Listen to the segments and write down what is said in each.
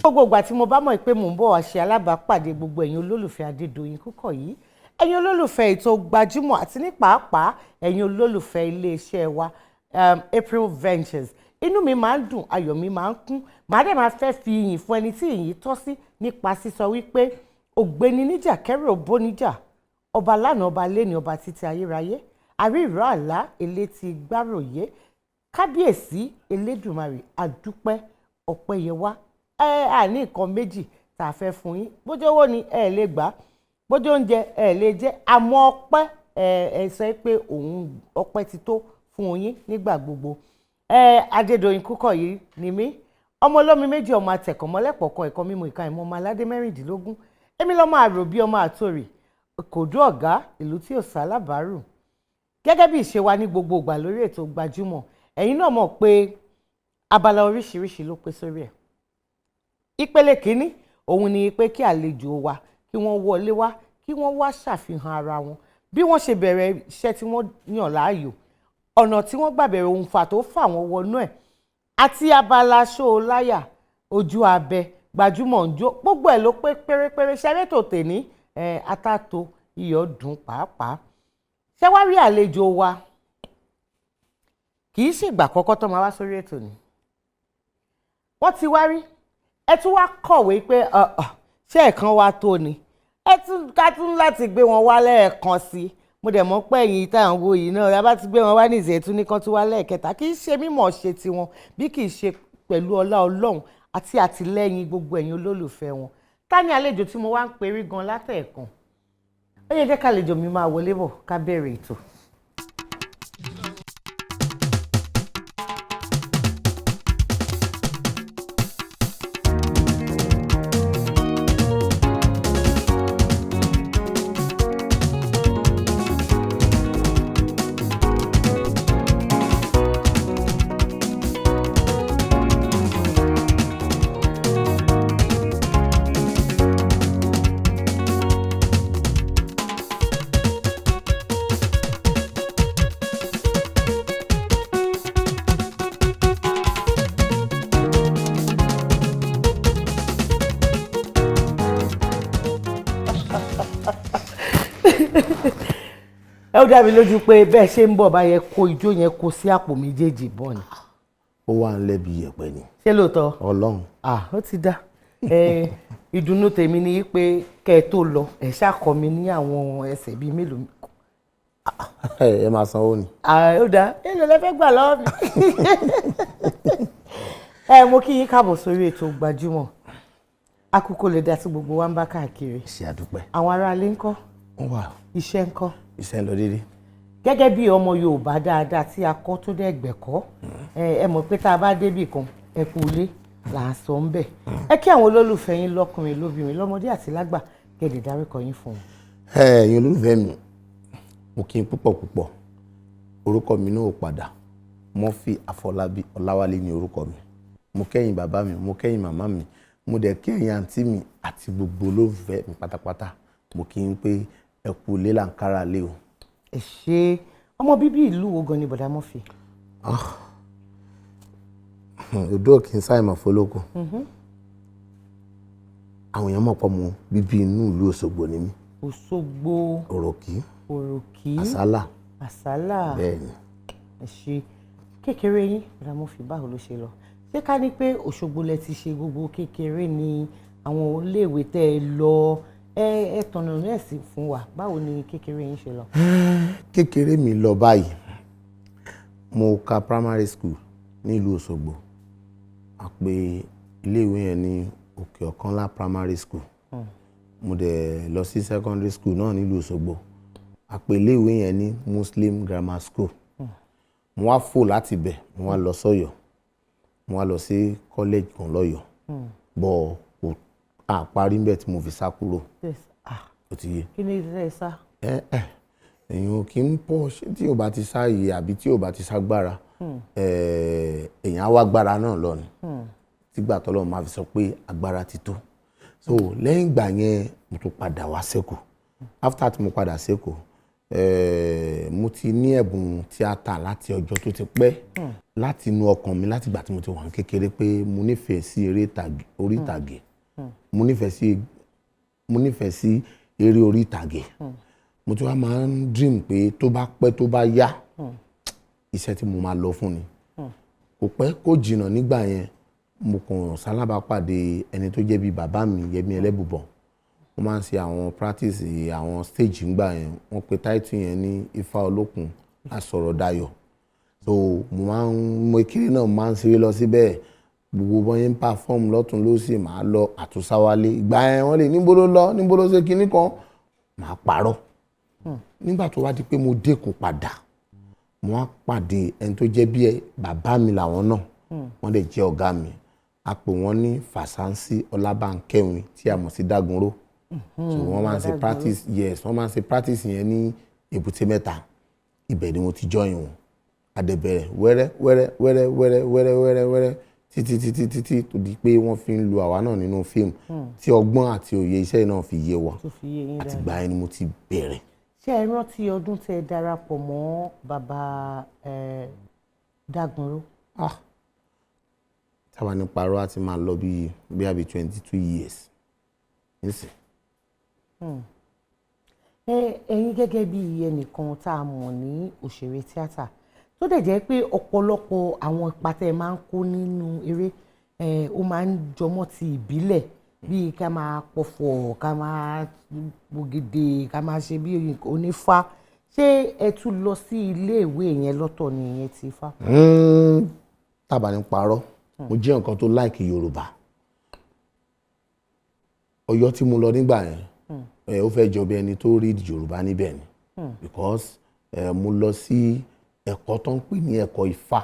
Gbogbo ìgbà tí mo bá mọ̀ pé mò ń bọ̀ wá ṣe alábàápàdé gbogbo ẹ̀yin olólùfẹ́ Adédoyin Kúkọ̀yí, ẹ̀yin olólùfẹ́ ètò Gbajúmọ̀ àti ní pàápàá ẹ̀yin olólùfẹ́ iléeṣẹ́ wa April Ventures, inú mi máa ń dùn, ayọ̀ mi máa ń kún, màá dẹ̀ máa fẹ́ fi ìyìn fún ẹni tí ìyìn tọ́ sí nípa sísọ wípé ògbéni níjà kẹ́rù òbó níjà, ọba lánàá ọba lẹ́ni ọba títí ayérayé, àrí ìró àlá elétí gbáròyé, kábíyèsí elédùmarè àdúpẹ́ ọpẹ́ yẹ wá. Ní nǹkan méjì tá a fẹ́ fún yín, bójú owó ni ẹ lè gbà, bójú oúnjẹ ẹ lè jẹ, àmọ́ ọpẹ́ ẹ sọ pé òun ọpẹ́ ti tó fún yín nígbà gbogbo. Adédoyin Kúkọ̀yí ni mí, ọmọ olómi méjì, ọmọ atẹ̀kọ̀ mọ́lẹ́pọ̀kan ẹ̀kọ́ mímu ìka ìmọ̀ ọmọ aládé mẹ́rìndínlógún, èmi lọ́mọ àròbí ọmọ àtòrì kòdú ọ̀gá ìlú tí ò sálábàárù. Gẹ́gẹ́ bí ìṣe wa ní gbogbo ìgbà lórí ètò Gbajúmọ̀, ẹ̀yin náà mọ̀ pé abala oríṣiríṣi ló pé sórí ẹ̀. Ìpele kìíní òun ni pé kí àlejò wa kí wọ́n wọlé wá, kí wọ́n wá ṣàfihàn ara wọn, bí wọ́n ṣe bẹ̀rẹ̀ iṣẹ́ tí wọ́n yàn láàyò, ọ̀nà tí wọ́n gbà bẹ̀rẹ̀, ohun fà tó fà wọ́n wọnú ẹ̀, àti abala ṣó láyà, ojú abẹ, Gbajúmọ̀ ń jó, gbogbo ẹ̀ ló pé pérépéré. Ṣẹ́rẹ́tò tèní atáto iyọ̀ dùn pàápàá. Ṣé wá rí àlejò wa, kì í ṣègbà àkọ́kọ́ tó máa wá sórí ètò ni. Wọ́n ti wá rí, ẹ tún wá kọ̀wé pé ṣé ẹ̀kan wá tó ni, ká tún láti gbé wọn wá lẹ́ẹ̀kan sí. Mo dẹ̀ mọ̀ pé ẹ̀yin tá à ń wo yìí náà, a bá ti gbé wọn wá ní ìṣẹ́ tún ní kan tún wá lẹ́ẹ̀kẹta, kì í ṣe mímọ̀ ṣe tiwọn bí kì í ṣe pẹ̀lú ọlá Ọlọ́run àti àtìlẹ́yìn gbogbo ẹ̀yin olólùfẹ́ wọn. Ta ni àlejò tí mo wá ń perí gan látẹ̀ẹ̀kan? Ó yẹ jẹ́ kálejò mi máa wọlé bọ̀ ká bẹ̀rẹ̀ ètò. Ẹ ó dá mi lójú pé bẹ́ẹ̀ ṣe ń bọ̀ báyẹn kó ijó yẹn kó sí àpò méjèèjì bọ̀ ni. Ó wà ń lẹ́bi yẹ̀pẹ̀ ni. Ṣé lóòótọ́? Ọlọ́run. Ó ti dá. Ìdùnnú tèmi ni pé kẹ́ ẹ tó lọ ẹ ṣàkọ mi ní àwọn ẹsẹ̀ bíi mélòó. Ẹ máa sanwó ni. Ó dá, èlò lẹ fẹ́ gbà lọ́wọ́ mi. Mo kí yín káàbọ̀ sórí ètò Gbajúmọ̀. Àkókò lè dá sí gbogbo wa ń bá káàkiri. Ṣé àdúpẹ́. Àwọn aráalé ńkọ́? Wọ́n wà. Iṣẹ́ ńkọ́? Iṣẹ́ ń lọ dédé. Gẹ́gẹ́ bí ọmọ Yorùbá dáadáa tí a kọ́ tó dẹ̀ gbẹ̀kọ́, ẹ mọ̀ pé tá a bá débì kan ẹ kú ilé là á sọ ń bẹ̀. Ẹ kí àwọn olólùfẹ́ yín lọ́kùnrin lóbìnrin lọ́mọdé àti lágbà kẹ́lẹ̀ dárúkọ yín fún wọn. Ẹ̀yin olólùfẹ́ mi, mo kí n púpọ̀ púpọ̀. Orúkọ mi náà ò padà. Murphy Afolabi Ọláwálé ni orúkọ mi. Mo kẹ́yìn bàbá mi, mo kẹ́yìn màmá mi, mo dẹ̀ kẹ́yìn àǹtí mi àti gbogbo olólùfẹ́ mi pátápátá. Mo kí n pé ẹ kú ilé là ń kára lé o. Ẹ ṣé. Ọmọ bíbí ìlú wo gan ni bọ̀dá Murphy? Odò kì í sáìmọ̀ fọlọ́kọ. àwọn èèyàn mọ̀ pé mo bíbí inú ìlú Òṣogbo ni mí. Òṣogbo. Òròkì. Àsálà. Bẹ́ẹ̀ni. Ẹ ṣé. Kékeré yín ra mo fi báwo ló ṣe lọ? Ṣé ká ní pé Òṣogbo lẹ ti ṣe gbogbo kékeré ni àwọn iléèwé tẹ́ ẹ lọ ẹ tọ̀nà náà sí fún wa, báwo ni kékeré yín ṣe lọ? Kékeré mi lọ báyìí, mo ka primary school nílùú Òṣogbo, a pè iléèwé yẹn ní Òkè Ọ̀kànlá primary school. Mo dẹ̀ lọ sí secondary school náà nílùú Òṣogbo, a pè iléèwé yẹn ní Muslim grammar school. Mo wá fò láti bẹ̀, mo wá lọ sọ́yọ̀, mo wá lọ sí college kan lọ́yọ̀, bọ̀ kò parí níbẹ̀ tí mo fi sá kúrò. Ó ti yé. Kí ni ìṣe sá? Èèyàn kì í pọ̀ ṣé tí ò bá ti sáàyè àbí tí ò bá ti ságbára, èèyàn á wá gbára náà lọ ni. Tígbà tọ́lọ́run máa fi sọ pé agbára ti tó. So lẹ́yìn ìgbà yẹn mo tún padà wá sẹ́kọ̀ọ́. After tí mo padà sẹ́kọ̀ọ́, mo ti ní ẹ̀bùn tíátà láti ọjọ́ tó ti pẹ́, láti inú ọkàn mi láti ìgbà tí mo ti wà ní kékeré pé mo nífẹ̀ẹ́ sí eré orí ìtàgé, mo nífẹ̀ẹ́ sí eré orí ìtàgé. Mo ti wá máa ń dream pé tó bá pẹ́ tó bá yá, iṣẹ́ tí mo máa lọ fún ni. Kò pẹ́ kó jìnnà nígbà yẹn, mo kàn ṣalábàápàdé ẹni tó jẹ́ bí bàbá mi, Yẹmí Ẹlẹ́bùbọn. Wọ́n máa ń ṣe àwọn practice àwọn stage ńgbà yẹn, wọ́n pe title yẹn ní Ifa Olókun Asọ̀rọ̀dayọ̀. So mo kéré náà máa ń ṣeré lọ síbẹ̀, gbogbo bọ́n yẹn ń perform lọ́tún lósì, máa lọ àtúnṣáwálé. Ìgbà yẹn wọ́n lè níbo ló lọ, níbo ló ṣe kinní kan, máa parọ́. Nígbà tó wá di pé mo dẹ́kun padà, mo wá pàdé ẹni tó jẹ́ bí bàbá mi làwọn náà, wọ́n dẹ̀ jẹ́ ọ̀gá mi. A pè wọ́n ní Fàsánsí Ọlábánkẹ́wìn tí a mọ̀ sí Dágunró. So wọ́n máa ń ṣe practice, yes, wọ́n máa ń ṣe practice yẹn ní Èbúté Mẹ́ta. Ibẹ̀ ni mo ti join wọn. A dẹ̀ bẹ̀rẹ̀ wẹ́rẹ́ títí tó di pé wọ́n fi ń lu àwa náà nínú fíìmù tí ọgbọ́n àti òye iṣẹ́ náà fi yé wa. Àti ìgbà yẹn ni mo ti bẹ̀rẹ̀. Ṣé ẹ rántí ọdún tẹ́ ẹ darapọ̀ mọ́ bàbá Dágunró? Táwa ní parọ́ àti máa lọ bí 22 years nísìn. Ẹ̀yin gẹ́gẹ́ bí ẹnìkan tá a mọ̀ ní òṣèré tíátà tó dẹ̀ jẹ́ pé ọ̀pọ̀lọpọ̀ àwọn ipa tẹ́ ẹ máa ń kó nínú eré ó máa ń jọmọ́ ti ìbílẹ̀, bíi ká máa pọ̀fọ̀, ká máa gbògede, ká máa ṣe bí onífá. Ṣé ẹ tún lọ sí iléèwé yẹn lọ́tọ̀ ni ìyẹn ti Ifá? Tábà ní parọ́, mo jẹ́ nǹkan tó like Yorùbá. Ọ̀yọ́ tí mo lọ nígbà yẹn, ó fẹ́ jọ bí ẹni tó read Yorùbá níbẹ̀ ni, because mo lọ sí ẹ̀kọ́ tó ń pè ní ẹ̀kọ́ Ifá.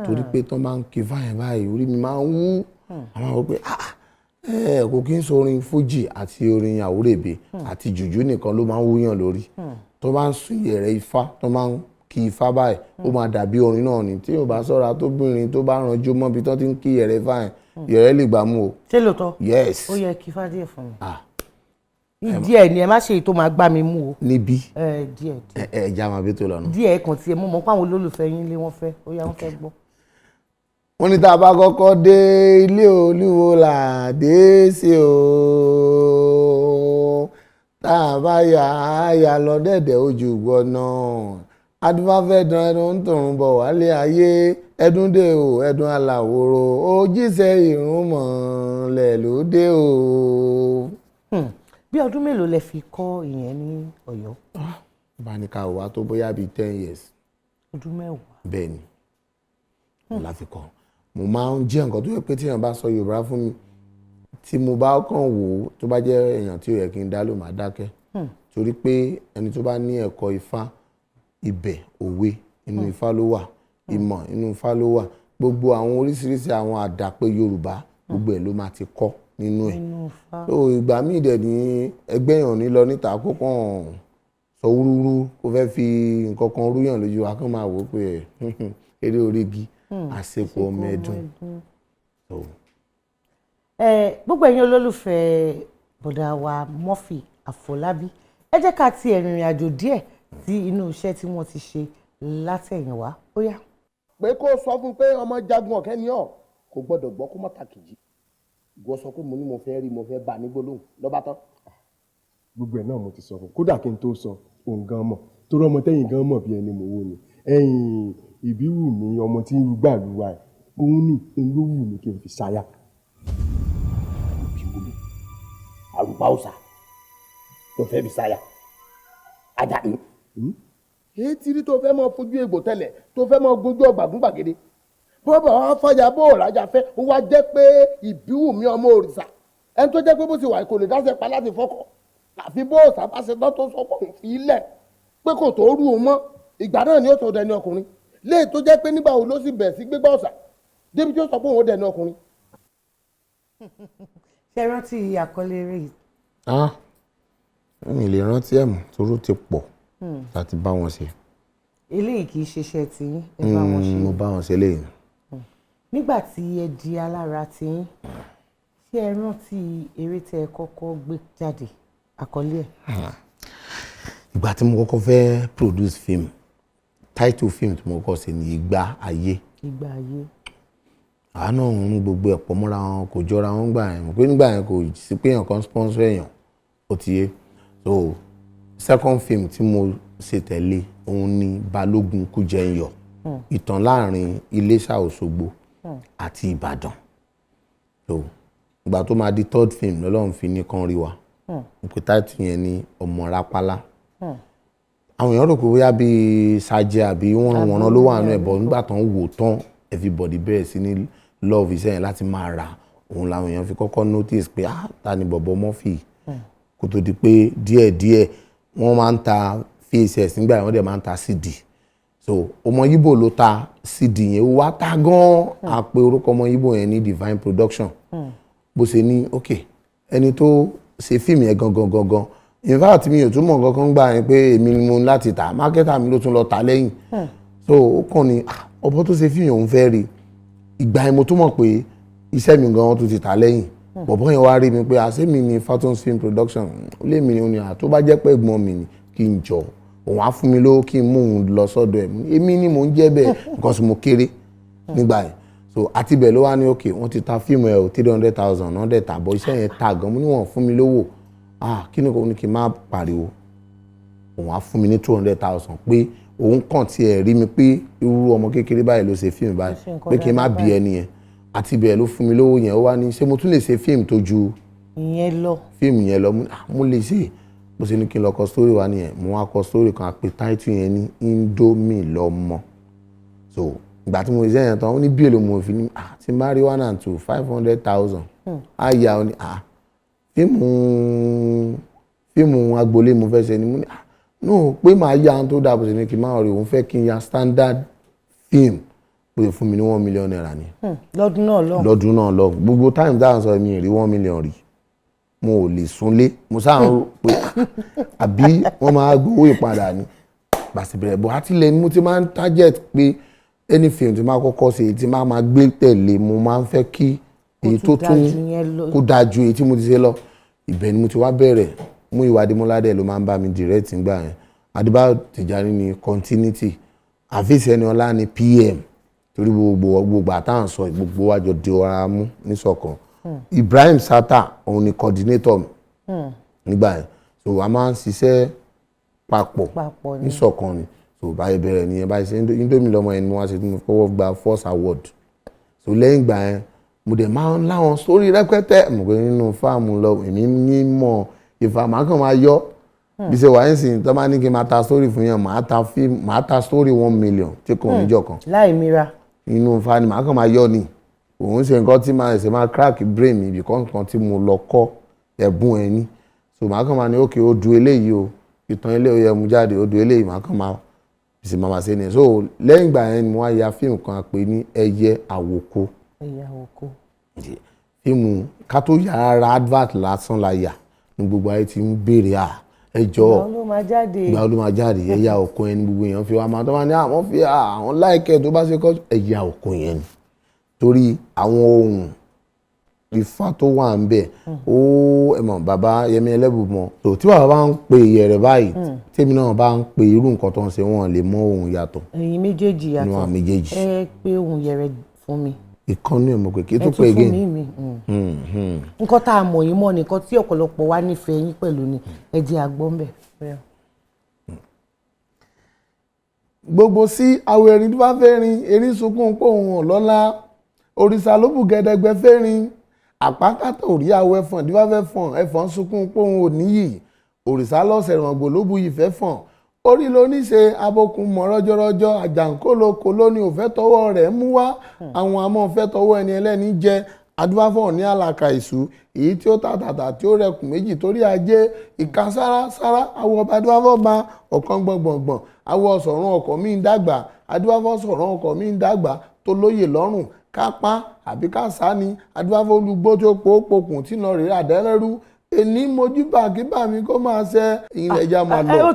Torí pé tó máa ń kí Ifá yẹn báyìí, orí mi máa ń wú. Àwọn àwọn pé kò kí n sọ orin fújì àti orin àwúrèbe àti jùjú nìkan ló máa ń wúyàn lórí. Tó bá ń sún yẹ̀rẹ̀ Ifá, tó máa ń kí Ifá báyìí, ó máa dàbí orin náà ni. Tí yóò bá sọ́ra tó bìnrin tó bá ranjú mọ́ bí tó ti ń kí yẹ̀rẹ̀ Ifá yẹn, yẹ̀rẹ̀ lè gbà mú o. Ṣé lóòótọ́? Yes. Ó yẹ kí Ifá díẹ̀ fún mi. Díẹ̀ ni ẹ má ṣe èyí tó máa gbá mi mú o. Níbí. Díẹ̀. Já máa bí tó lọ́nà. Díẹ̀ kan tí ẹ mọ̀ pé àwọn olólùfẹ́ yín lé wọ́n fẹ́, ó yá wọ́n fẹ́ gbọ́. Wọ́n ní tá a bá kọ́kọ́ dé ilé Olúwo là dé sí o, tá a bá yà lọ dẹ̀dẹ̀ ojú gbọ́nà, adúmáfẹ́ dán ẹdun ń tòrùn bọ̀ wálé ayé, ẹdun dé o ẹdun aláwòrò, ó jíṣẹ́ ìrúnmọ̀lẹ̀ ló dé o. Bí ọdún mélòó lẹ fi kọ́ ìyẹn ní Ọ̀yọ́? Bá ní ká wá tó bóyá bíi 10 years. Ọdún 10. Bẹ́ẹ̀ ni mo la fi kọ́. Mo máa ń jẹ́ nǹkan tó yẹ pé tí èèyàn bá sọ Yorùbá fún mi, tí mo bá kàn wò ó tó bá jẹ́ èèyàn tí ò yẹ kí n dá ló máa dákẹ́. Torí pé ẹni tó bá ní ẹ̀kọ́ Ifá, ibẹ̀ òwe inú Ifá ló wà, ìmọ̀ inú Ifá ló wà, gbogbo àwọn oríṣiríṣi àwọn àdàpè Yorùbá gbogbo ẹ̀ ló máa ti kọ́ nínú ẹ̀. So ìgbà míì dẹ̀ ní ẹgbẹ́ èèyàn ní lọ níta kó kàn sọ wúrúwúrú kó fẹ́ fi nǹkan kan rúyàn lójú wa kán máa wò ó pé eré orígi àsepọ̀ ọmọ ẹ̀dùn. Gbogbo ẹ̀yin olólùfẹ́ bọ̀dà wa Murphy Afolabi, ẹ jẹ́ ká ti rìnrìn àjò díẹ̀ sí inú iṣẹ́ tí wọ́n ti ṣe látẹ̀yìnwá, ó yá. Pé kó sọ fún pé ọmọ jagun ọ̀kẹ́ ni ọ́ kò gbọ́dọ̀ gbọ́ kó má tàkìjì. ìwọ sọ pé mo ní mo fẹ́ rí mo fẹ́ bá ní gbólóhùn lọ́ba tán. gbogbo ẹ̀ náà mo ti sọ fún kódà kí n tó sọ òun gan mọ̀ torí ọmọ tẹ́yìn gan mọ̀ bí ẹni mò ń wò ni ìbíwù mi ọmọ tí ń rúgbà lùwà ẹ̀ òun ní òun ló wù mí kí n fi ṣáyà. ìbíwù mi àrùbá òòsà tó fẹ́ fi ṣáyà ajá ni. èyí tí rí tó fẹ́ mọ fojú egbò tẹ́lẹ̀ tó fẹ́ mọ gbójú ọgbàgún gbàgede bọ́bà wa fọyà bó òràjà fẹ́ ó wá jẹ́ pé ìbíwù mi ọmọ òrìṣà ẹni tó jẹ́ pé bó ti wà kò lè dáṣẹ́ pa láti fọ́kọ̀ àfi bó òòsà bá ṣe tán tó sọ́kọ̀ òun fi ilẹ̀ pé kò tó rú òun mọ́ ìgbà náà ni ó tó dẹni ọkùnrin léè tó jẹ́ pé nígbà wo ló sì bẹ̀ sí gbégbá òòsà débi tí ó sọ pé òun ó dẹni ọkùnrin. ṣe rántí àkọlé eré yìí. mi lè rántí ẹ̀ mọ́ toró ti pọ̀ láti bá wọn ṣe. eléyìí kì í ṣiṣẹ́ tí ẹ bá wọn ṣe. mo bá wọn ṣe léyìn. nígbà tí ẹ di alára tí ṣé ẹ rántí eré tẹ ẹ kọ́kọ́ gbé jáde àkọlé ẹ̀. ìgbà tí mo kọ́kọ́ fẹ́ produce film title film tí mo kọ́kọ́ ṣe ní Ìgbà Ayé. Ìgbà Ayé. àánú òun gbogbo ẹ̀ pọ̀ mọ́ra wọn kò jọra wọn gbà yẹn mo pé nígbà yẹn kò sí pé èèyàn kan sponsor èèyàn ó ti yé so second film tí mo ṣe tẹ̀lé òun ni Balógun Kújẹyọ ìtàn láàrin Iléṣà Òṣogbo àti Ìbàdàn so ìgbà tó máa di third film lọ́lọ́run fi ní kán rí wa pé title yẹn ní Ọmọ Rápálá àwọn èèyàn rò pé bóyá bíi ṣáájẹ àbí wọ́n ló wà nínú ẹ̀ bọ̀ nígbà tán wò tán everybody bẹ̀rẹ̀ sí ní love iṣẹ́ yẹn láti máa rà òun làwọn èèyàn fi kọ́kọ́ notice pé ta ni bọ̀bọ̀ Murphy kó tó di pé díẹ̀díẹ̀ wọ́n máa ń ta VHS nígbà yẹn wọ́n dẹ̀ máa ń ta CD so ọmọ Yíbò ló ta CD yẹn ó wá ta gan-an a pe orúkọ ọmọ Yíbò yẹn ní Divine Production bó ṣe ní ok ẹni tó ṣe fíìmù yẹn gangan in fact mi ò tún mọ̀ kankan gbà yẹn pé èmi ni mo láti tà mákẹ́tà mi ló tún lọ tà lẹ́yìn so ó kàn ní ọ̀bọ tó ṣe fíìmù òun fẹ́ rí ìgbà yẹn mo tún mọ̀ pé iṣẹ́ mi gan-an tún ti tà lẹ́yìn bọ̀bọ́ yẹn wá rí mi pé àṣé mi ni Fatons Film Production ó lé mi ní tó bá jẹ́ pé ẹ̀gbọ́n mi ni kí n jọ òun á fún mi lówó kí n mú òun lọ sọ́dọ̀ ẹ̀ èmi ni mò ń jẹ́ bẹ́ẹ̀ nǹkan sì mo kéré nígbà yẹn so àti bẹ́ẹ̀ ló wá ní òkè wọ́n ti ta fíìmù ẹ̀ 300,000 náà dẹ̀ tà bọ́ iṣẹ́ yẹn ta gan mo ní wọ́n fún mi lówó kí ni kò ní kí n má pariwo òun á fún mi ní 200,000 pé òun kàn tiẹ̀ rí mi pé irú ọmọ kékeré báyìí ló ṣe fíìmù báyìí pé kí n má bí ẹni yẹn àti bẹ́ẹ̀ ló fún mi lówó yẹn ó wá ní ṣé mo tún lè ṣe fíìmù tó ju fíìmù yẹn lọ mo lè ṣe bó ṣe ní kí n lọ kọ sítórì wa nìyẹn mo wá kọ sítórì kan àpè táìtù yẹn ní Indomie lọ́mọ so ìgbà tí mo ṣe yẹn tán ó ní bí èlò mo fi ní tí n bá rí 1 and 2 500,000 á yà ó ní fíìmù agboolé mo fẹ́ ṣe ni mo ní no pé màá yá ohun tó dáa bó ṣe ní kí n máa rí òun fẹ́ kí n ya standard film pé fún mi ní 1 million naira ni. lọ́dún náà lọ gbogbo time dáhùn sọ mi rí 1 million rí mo ò lè súnlé mo sáà ń rò pé àbí wọ́n máa gbowó ìpadà ni gbàsí bẹ̀rẹ̀ bọ̀ àtìlẹ̀ ni mo ti máa ń target pé any film tí máa kọ́kọ́ ṣe tí máa gbé tẹ̀lé mo máa ń fẹ́ kí èyí tó tún kó dáa ju èyí tí mo ti ṣe lọ ibẹ̀ ni mo ti wá bẹ̀rẹ̀ mú ìwádìí mọ́ládẹ́ ló máa ń bá mi direct nígbà yẹn Adébáyọ̀ Tìjání ni continuity Àfíìsì Ẹniọlá ni PM torí gbogbo àtàwọn sọ gbogbo wájọ di ọra mú níṣọ̀kan Ibrahim Sata òun ni coordinator nígbà yẹn so a máa ń ṣiṣẹ́ papọ̀ níṣọ̀kan ni so báyìí bẹ̀rẹ̀ nìyẹn báyìí ṣe Indomie lọ́mọ ẹni mo wá ṣe tí mo fọwọ́ gba first award so lẹ́yìn ìgbà yẹn mo dẹ̀ máa ń láwọn sórí rẹpẹtẹ mo gbé nínú fáàmù lọ èmi ní mọ̀ Ifá màá kàn máa yọ bí ṣe wà ń sìn tó bá ní kí n máa ta story fún yàn màá ta story 1 million tí kò níjọ kan láì mira inú Ifá ni màá kàn máa yọ ni òun ṣe nǹkan tí máa ṣe máa crack brain mi because nǹkan tí mo lọ kọ́ ẹ̀bùn ẹ̀ ní so màá kàn máa ní òkè ó du eléyìí o ìtàn eléyìí ó yẹ mú jáde ó du eléyìí màá kàn máa sì máa ṣe ni so lẹ́yìn ìgbà yẹn ni mo wá ya fíìmù kan pè ní Ẹyẹ Àwòko fíìmù ká tó yàrá advert lásán la yà ní gbogbo ayé ti ń béèrè ẹjọ́ ìgbà ló máa jáde Ẹyẹ Àwòko yẹn ni gbogbo èèyàn fi wá máa tó máa ní àwọn fi àwọn láìkẹ́ tó bá ṣe kọ́ Ẹyẹ Àwòko yẹn ni torí àwọn ohun Ifá tó wà ń bẹ̀ ó ẹ̀mọ̀ bàbá Yẹmí Ẹlẹ́bùmọ́ tó tí bàbá bá ń pe ìyẹ̀rẹ̀ báyìí tèmi náà bá ń pe irú nǹkan tó ń ṣe wọ́n lè mọ ohun yàtọ̀ ẹ̀yin méjèèjì yàtọ̀ méjèèjì ẹ pé ohun yẹ̀rẹ̀ fún mi. ìkànnì ọmọ pé kí tó pé again. nǹkan tá a mọ̀ yín mọ́ nìkan tí ọ̀pọ̀lọpọ̀ wa nífẹ̀ẹ́ yín pẹ̀lú ni ẹ jẹ́ àgbọ́n bẹ̀. gbogbo sí àwọn erin tó bá fẹ́ rin erin sunkún pòun ọ̀lọ́lá òrìṣà ló bù gẹ́dẹ́gbẹ́ fẹ́ rin àpákátà òrí àwọ̀ ẹ̀fọ̀n tó bá fẹ́ fọ̀n ẹ̀fọ̀n sunkún pòun òníyì òrìṣà lọ́sẹ̀ ràngbò ló bu ìfẹ́ fọ̀n orí ló ní ṣe abokùn mọ́ rọ́jọ́rọ́jọ́ àjàǹkólókò ló ní òfẹ́ tọwọ́ rẹ̀ mú wá àwọn àmọ́ òfẹ́ tọwọ́ ẹni ẹlẹ́ni jẹ adúbáfọ̀ ní àlàkà ìṣú èyí tí ó tàtàtà tí ó rẹkùn méjì torí ajé ìka sára àwọ̀ ọba adúbáfọ̀ bá ọ̀kan gbọ̀ngbọ̀ngbọ̀n àwọ̀ sọ̀rọ̀ ọkọ̀ mi ń dàgbà adúbáfọ̀ sọ̀rọ̀ ọkọ̀ mi ń dàgbà tó lóye lọ́rùn kápá àbí káṣá ni adúbáfọ̀ olùgbò tó pòópòkùn tí lọ rèé àdẹ́rẹ́rú èní mojúbà kíbà mi kó máa ṣe ìrìn ẹja máa lọ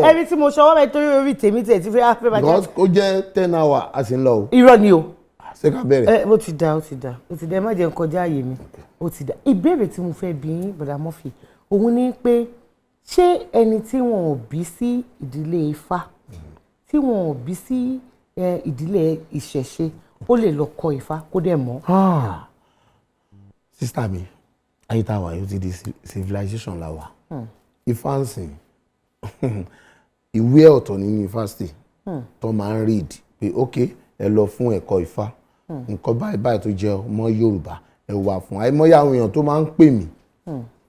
ẹni tí mo ṣọwọ́ mẹ́rin torí orí tèmi tẹ̀ ti fẹ́ bá jẹ́. ó jẹ́ 10 hours a sì ń lọ o. irọ́ ni o. ṣé ká bẹ̀rẹ̀. ó ti dá ẹ má jẹ́ n kọjá àyè mi ó ti dá. ìbéèrè tí mo fẹ́ bi yín bọ̀dà Murphy òun ni pé ṣé ẹni tí wọn ò bí sí ìdílé Ifá tí wọn ò bí sí ìdílé ìṣẹ̀ṣe ó lè lọ kọ́ Ifá kó dẹ̀ mọ̀. sísítà mi ayé tá a wà yóò ti di civilization la wà Ifá ń sìn ìwé ọ̀tọ̀ ní yunifásitì tó máa ń read pé ok ẹ lọ fún ẹ̀kọ́ Ifá nǹkan báyìí tó jẹ́ ọmọ Yorùbá ẹ wà fún àìmọye àwọn èèyàn tó máa ń pè mí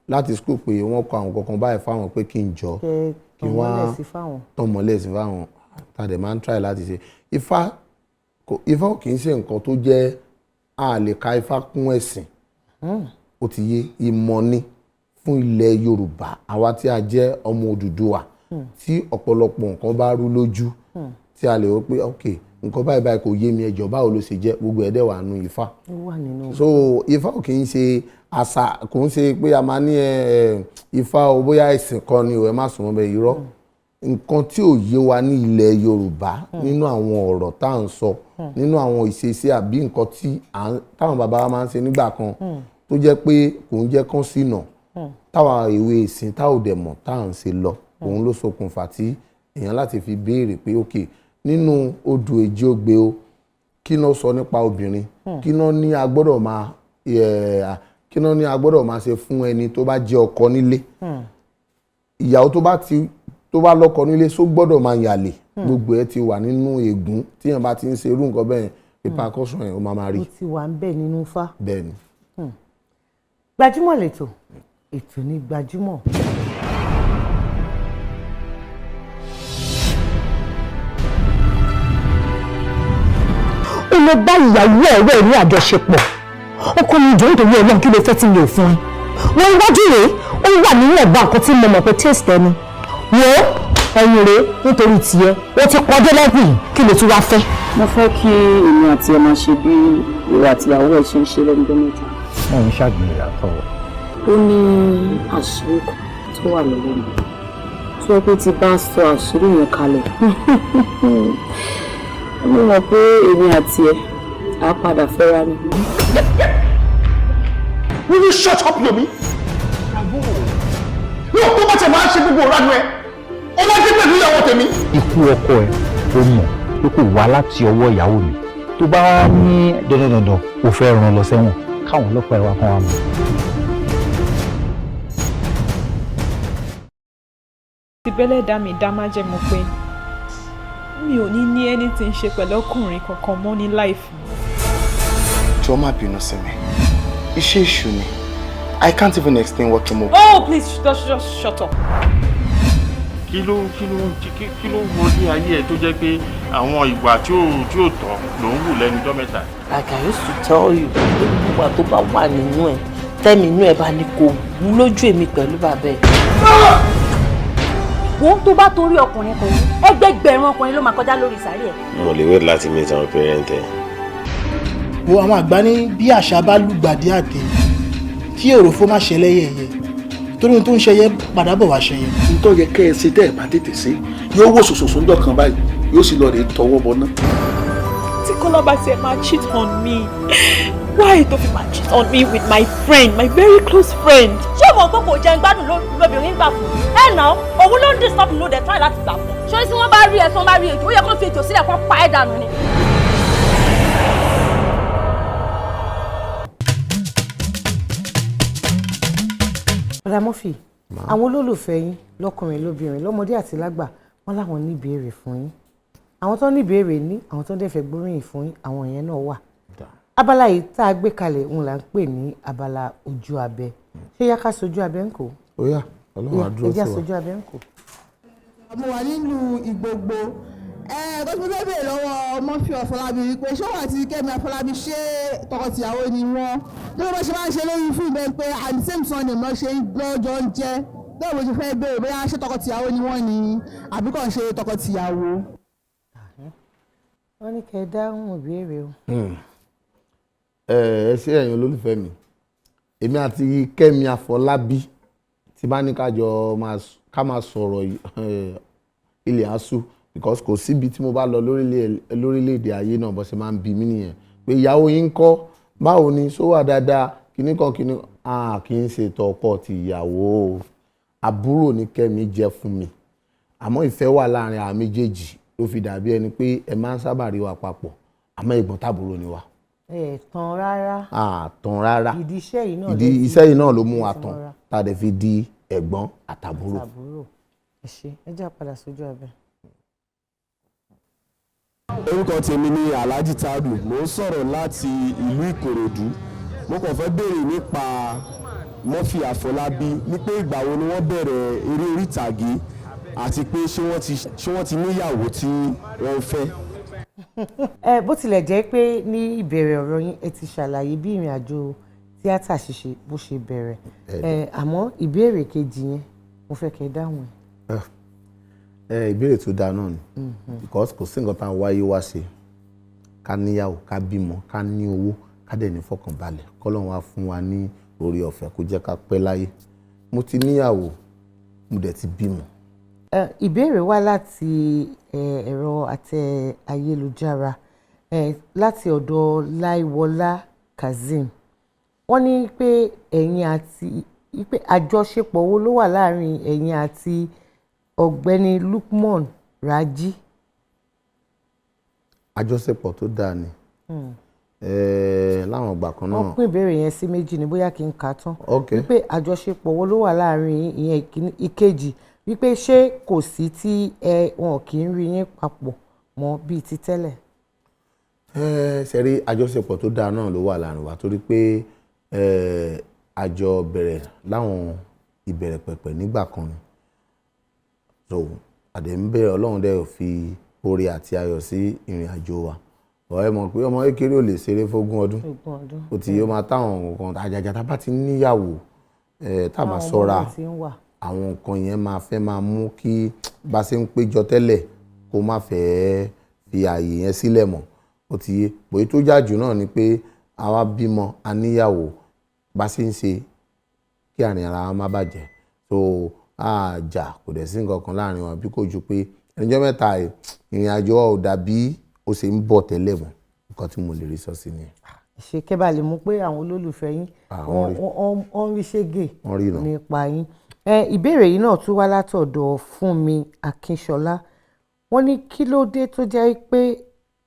láti school pé wọ́n kọ àwọn kankan báyìí fáwọn pé kí n jọ kí wọ́n tọmọlẹ̀ sí fáwọn tàdé máa ń try láti ṣe Ifá ò kì í ṣe nǹkan tó jẹ́ a lè ka Ifá kún ẹ̀sìn ó ti yé ìmọ̀ ni fún ilẹ̀ Yorùbá àwa tí a jẹ́ ọmọ Odùduwà tí ọ̀pọ̀lọpọ̀ nǹkan bá rú lójú tí a lè rò pé ok nǹkan báyìí kò yé mi ẹjọ́ báwo ló ṣe jẹ́ gbogbo ẹ̀dẹ̀ wà nù Ifá so Ifá ò kì í ṣe àṣà kò ń ṣe pé a máa ní Ifá o bóyá ẹ̀sìn kan ni o ẹ má sùn mọ́ bẹ́ẹ̀ irọ́ nǹkan tí ò yé wa ní ilẹ̀ Yorùbá nínú àwọn ọ̀rọ̀ tá à ń sọ nínú àwọn ìṣesí àbí nǹkan tí táwọn bàbá wa máa ń ṣe nígbà kan tó jẹ́ pé kò ń jẹ́ kán sínà táwa ìwé ìsìn táwọn dẹ̀ mọ̀ tá à ń ṣe lọ òun ló ṣokùnfà tí èèyàn láti fi béèrè pé ok nínú odù èjì ògbé o kí náà sọ nípa obìnrin kí náà ní a gbọ́dọ̀ máa ṣe fún ẹni tó bá jẹ́ ọkọ nílé ìyàwó tó bá lọ́kọ nílé só gbọ́dọ̀ máa yàlè gbogbo ẹ ti wà nínú ègún tíyàn bá ti ń ṣe irú nǹkan bẹ́ẹ̀ repercussion ẹ̀ ó máa rí. ó ti wà ń bẹ̀ nínú Ifá. bẹ́ẹ̀ ni. Gbajúmọ̀ lẹ́tọ̀ ètò ní Gbajúmọ̀. ó lọ bá ìyàwó ọ̀rẹ́ ní àjọṣepọ̀ ọkọ mi jọ nítorí Ọlọ́run kí ló fẹ́ tí mi ò fún ẹ wọn iwájú rèé ó wà nínú ẹ̀bá nǹkan tí mo mọ̀ pé taste ẹni wo ẹ̀yìn rèé nítorí tiẹ̀ ó ti pọ́jọ́ lẹ́gbìn kí ló tún wá fẹ́. mo fẹ́ kí èmi àti ẹ máa ṣe bí ìwà àtìyàwó ẹ̀ ṣe ń ṣe lẹ́nu mẹ́ta. wọn ń ṣàgbìyànjú àtọwọ. ó ní àṣírí kan tó wà lọ́wọ́ mi tó yẹ pé tí bá sọ àṣírí yẹn kalẹ̀ mo mọ̀ pé èmi àti ẹ á padà fẹ́ra ni. Will you shut up, Yomi? ní òkú bá ṣe máa ń ṣe gbogbo ìranu ẹ ó máa ń dé pẹ̀lú ìyàwó tèmi. ikú ọkọ ẹ ó mọ̀ pé kò wá láti ọwọ́ ìyàwó mi tó bá ní dandandandan ò fẹ́ ràn lọ sẹ́wọ̀n káwọn ọlọ́pàá ẹ wá kán wá mọ̀. ìbẹ́lẹ̀ dá mi dá má jẹ́ mọ̀ pé mi ò ní anything ṣe pẹ̀lú ọkùnrin kankan mọ́ ní láìfù. jọ̀ọ́ má bínú sí mi iṣẹ́ èṣù ni I can't even explain what came over. Oh please just shut up. kí ló wọlé ayé ẹ tó jẹ́ pé àwọn ìwà tí ò tọ́ ló ń wù lẹ́nu ọjọ́ mẹ́ta. Like I used to tell you ìwà tó bá wà nínú ẹ tẹ́mi inú ẹ bá ní kò wú lójú èmi pẹ̀lú bàbá ẹ. wo tó bá torí ọkùnrin kan ẹgbẹgbẹ̀rún ọkùnrin ló máa kọjá lórí sàárì ẹ. mo lè wait láti meet àwọn parent ẹ. wo àwọn àgbà ní bí àṣà bá lùgbàdì àtẹ kí òròfó má ṣẹlẹ̀ yẹ̀yẹ́ torí ohun tó ń ṣẹyẹ padà bọ̀ wá ṣẹyẹ. nítorí yẹ kẹ́ ẹ ṣe tẹ́ ẹ bá tètè sí yóò wò sòsòsò ńjọ́ kan báyìí yóò sì lọ rè tọwọ́ bọ náà. tí Kọ́lá bá tiẹ̀ máa cheat on me why tó fi máa cheat on me with my friend my very close friend. ṣé mo kó kò jẹun gbádùn lóbìnrin gbà fún ẹ náà òun ló ń disturb ló dé try láti gbà fún. ṣé tí wọ́n bá rí ẹ tí wọ́n bá rí èjò ó yẹ kó fi èjò sílẹ̀ kó pa ẹ̀ dànù ni. Brother Murphy, àwọn olólùfẹ́ yín lọ́kùnrin lóbìnrin lọ́mọdé àti lágbà wọ́n láwọn ní ìbéèrè fún yín. Àwọn tó ní ìbéèrè ní àwọn tó dẹ̀ fẹ́ gbóríyìn fún yín àwọn yẹn náà wà. Abala yìí tá a gbé kalẹ̀ òun là ń pè ní abala ojú abẹ. Ṣé yá ká sojú abẹ ń kó? Ó yá, Ọlọ́run á dúró sí wa. Ẹ jẹ́ sojú abẹ ń kó. Mo wà nínú Ìgbògbò. Tó ti fẹ́ bèèrè lọ́wọ́ Murphy Afolabi wípé ṣé wọ́n àti Kẹ́mi Afolabi ṣé tọkọtìyàwó ni wọ́n? Bí wọ́n ṣe máa ń ṣe lórí fún ìbẹ́ pé at the same Sunday náà ṣe lọ́jọ́ ń jẹ́. Bẹ́ẹ̀ mo ti fẹ́ bèèrè bóyá ṣé tọkọtìyàwó ni wọ́n ni àbí kàn ṣe tọkọtìyàwó. Wọ́n ní kẹ́ ẹ dáhùn ìbéèrè o. Ẹ ṣé ẹ̀yin olólùfẹ́ mi. Èmi àti Kẹ́mi Afolabi tí bá ní ká máa sọ̀rọ̀ ilẹ̀ asú because kò síbi tí mo bá lọ lórílẹ̀‐èdè ayé náà bó ṣe máa ń bi mí nìyẹn pé ìyàwó yín ń kọ́ báwo ni ṣó wà dáadáa kíní kan kì í ṣe tọkọ ti ìyàwó àbúrò ní Kẹ́mi jẹ́ fún mi àmọ́ ìfẹ́ wà láàrin àwọn méjèèjì ló fi dàbí ẹni pé ẹ máa ń sábà rí wa papọ̀ àmọ́ ẹ̀gbọ́n tàbúrò ni wa. Tán rárá. Tán rárá. Ìdí iṣẹ́ yìí náà ló mú wa tán tá a dẹ̀ fi di ẹ̀gbọ́n àtàbúrò. Ẹ ṣé ẹ jẹ́ àpadà sójú abẹ. Orúkọ tèmi ni Alhaji Tadu, mo ń sọ̀rọ̀ láti ìlú Ìkòròdú. Mo kàn fẹ́ béèrè nípa Murphy Afolabi ní pé ìgbà wo ni wọ́n bẹ̀rẹ̀ eré orí ìtàgé àti pé ṣé wọ́n ti níyàwó tí wọ́n fẹ́. Bó tilẹ̀ jẹ́ pé ní ìbẹ̀rẹ̀ ọ̀rọ̀ yín ẹ ti ṣàlàyé bí ìrìn àjò tíátà ṣíṣe bó ṣe bẹ̀rẹ̀ àmọ́ ìbéèrè kejì yẹn mo fẹ́ kẹ́ ẹ dáhùn ẹ̀. Ìbéèrè tó dáa náà ni because kò sí nǹkan tá à ń wáyé wá ṣe ká níyàwó ká bímọ ká ní owó ká dẹ̀ ní fọkànbalẹ̀ kọ́lọ́run wá fún wa ní oore ọ̀fẹ́ kó jẹ́ ká pẹ́ láyé. Mo ti níyàwó mo dẹ̀ ti bímọ. Ìbéèrè wá láti ẹ̀rọ àtẹ ayélujára láti ọ̀dọ̀ Láìwọlá Kazeem. Wọ́n ní pé àjọṣepọ̀ wo ló wà láàrin ẹ̀yin àti Ọ̀gbẹ́ni Lukman Raji? Àjọṣepọ̀ tó dáa ni láwọn ìgbà kan náà. Wọ́n pín ìbéèrè yẹn sí méjì ní bóyá kí n kà á tán. Wípé àjọṣepọ̀ wo ló wà láàrin ìyẹn ìkejì wípé ṣé kò sí tí wọn kì í rí yín papọ̀ mọ́ bíi ti tẹ́lẹ̀? Ṣẹ̀rí àjọṣepọ̀ tó dáa náà ló wà láàrin wa torí pé àjọ bẹ̀rẹ̀ láwọn ìbẹ̀rẹ̀ pẹ̀pẹ̀ nígbà kan ni. So àdé ń bẹ̀rẹ̀ Ọlọ́run dẹ̀ fi oore àti ayọ̀ sí ìrìn àjò wa. Ọ̀rẹ́ mọ̀ pé ọmọ kékeré ò lè ṣeré fógún ọdún. Ó ti yóò máa táwọn nǹkan àjàjà tá bá ti níyàwó tá a máa ṣọ́ra àwọn nǹkan yẹn máa fẹ́ máa mú kí bá ṣe ń péjọ tẹ́lẹ̀ kó má fẹ́ fi ààyè yẹn sílẹ̀ mọ́. Ó ti yé bòyí tó jájú náà ni pé àwa bímọ a níyàwó bá ṣe ń ṣe kí àárín ara wa má bàjẹ́. So àjà kò dẹ̀ sí nǹkan kan láàrin wọn bí kò ju pé ẹnìjọ́ mẹ́ta ìrìn àjò ò dàbí ó ṣe ń bọ̀ tẹ́lẹ̀ mọ́ nǹkan tí mo lè rí sọ sí ni. Ṣé kẹ́ bá lè mú pé àwọn olólùfẹ́ yín wọ́n rí ṣégè nípa yín. Ìbéèrè yìí náà tún wá látọ̀dọ̀ Fúnmi Akínṣọlá. Wọ́n ní kí ló dé tó jẹ́ pé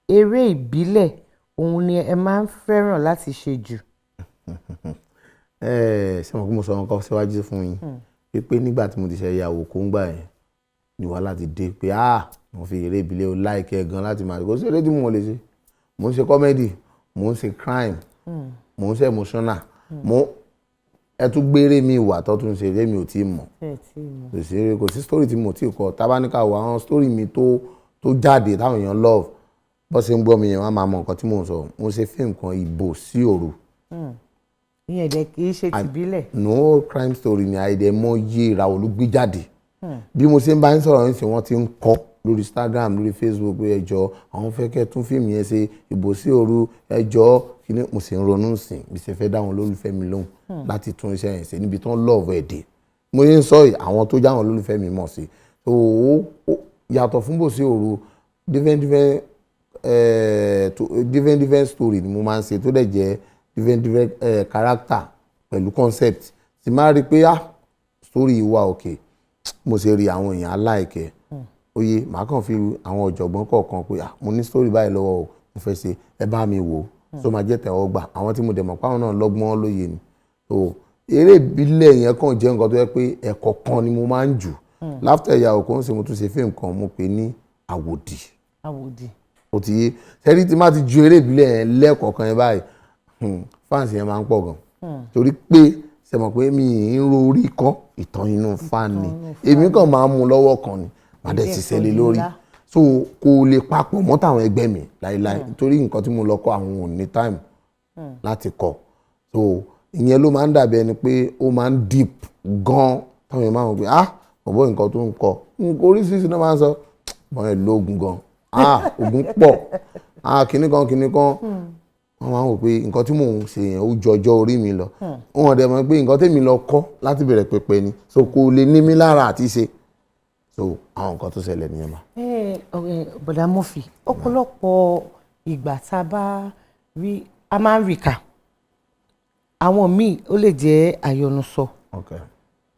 eré ìbílẹ̀ òun ni ẹ máa ń fẹ́ràn láti ṣe jù? Ṣé mo kí mo sọ nǹkan síwájú fún yín pé nígbà tí mo ti ṣe ìyàwó kó ń gbà yẹn ni wà láti dé pé mo fi eré ìbílẹ̀ o láìkẹ́ gan láti máa kó sí eré tí mo lè ṣe. Mo ń ṣe comedy, mo ń ṣe crime, mo ń ṣe emotional, ẹ tún gbére mi wà tó tún ṣe eré mi ò tí ì mọ̀. Kò sí story tí mo ti kọ tábánikà wọ àwọn story mi tó jáde táwọn èèyàn love bó ṣe ń gbọ́ mi yẹn wọ́n máa mọ nǹkan tí mò ń sọ. Mo ṣe fíìmù kan Ìbò sí Òru. Ìyẹn dẹ̀ kì í ṣe tìbílẹ̀. No crime story ni àìdẹ̀mọ́ yé ìràwọ̀ ló gbé jáde. Bí mo ṣe ń bá yín sọ̀rọ̀ yín sí wọ́n ti ń kọ́ lórí Instagram lórí Facebook pé ẹjọ́ àwọn fẹ́ kẹ́ tún fíìmù yẹn ṣe Ìbò sí Òru ẹjọ́ kí ni mo sì ń ronú sí bí ṣe fẹ́ dáwọn olólùfẹ́ mi lóhùn láti tún iṣẹ́ yẹn ṣe níbi tí wọ́n love ẹ̀ dé. Mo yẹn ń sọ àwọn tó jáwọn olólùfẹ́ mi mọ̀ sí. Yàtọ̀ fún Ìbò sí Òru different story ni mo máa ń ṣe tó dẹ̀ jẹ́ different character pẹ̀lú concept tí máa rí pé story yìí wà okay mo ṣe rí àwọn èèyàn aláìkẹ́ oye màá kàn fi àwọn ọ̀jọ̀gbọ́n kọ̀ọ̀kan pé mo ní story báyìí lọ́wọ́ o mo fẹ́ ṣe ẹ bá mi wò ó tó máa jẹ́ tẹ̀wọ́ gbà àwọn tí mo dẹ̀ mọ̀ páwọn náà lọ́gbọ́n lóye ni so eré ìbílẹ̀ yẹn kàn jẹ́ nǹkan tó yẹ pé ẹ̀kọ́ kan ni mo máa ń jù láfítà ìyàwó kan sì mo tún ṣe fíìmù kan mo pè ní àwòdì. ó ti yé sẹ́rí tí má ti ju eré ìbílẹ̀ yẹn lẹ́ẹ̀kọ̀ọ̀kan yẹn báyìí fáǹsì yẹn máa ń pọ̀ gan torí pé ṣe mọ̀ pé mi ń ro orí kọ́ ìtàn inú fáànì èmi kàn máa ń mú lọ́wọ́ kan ni màá dẹ̀ ṣiṣẹ́ lé lórí so kò lè papọ̀ mọ́ tàwọn ẹgbẹ́ mi láíláí torí nǹkan tí mo lọ kọ́ àwọn ò ní time láti kọ́ so ìyẹn ló máa ń dàbí ẹni pé ó máa ń deep gan táwọn èèyàn máa ń pè ọ̀bọ̀ nǹkan tó ń kọ́ oríṣiríṣi náà máa ń sọ wọ́n ẹ̀ lóògùn gan oògùn pọ̀ kinní kan wọ́n máa ń wò pé nǹkan tí mò ń ṣe yẹn ó jọjọ́ orí mi lọ wọ́n dẹ̀ mọ̀ pé nǹkan tèmi lọ kọ́ láti bẹ̀rẹ̀ pẹpẹ ni so kò lè ní mi lára àti ṣe so àwọn nǹkan tó ṣẹlẹ̀ nìyẹn mà. bọ̀dà Murphy ọ̀pọ̀lọpọ̀ ìgbà tá a bá rí a máa ń rí kà àwọn míì ó lè jẹ́ àyọnusọ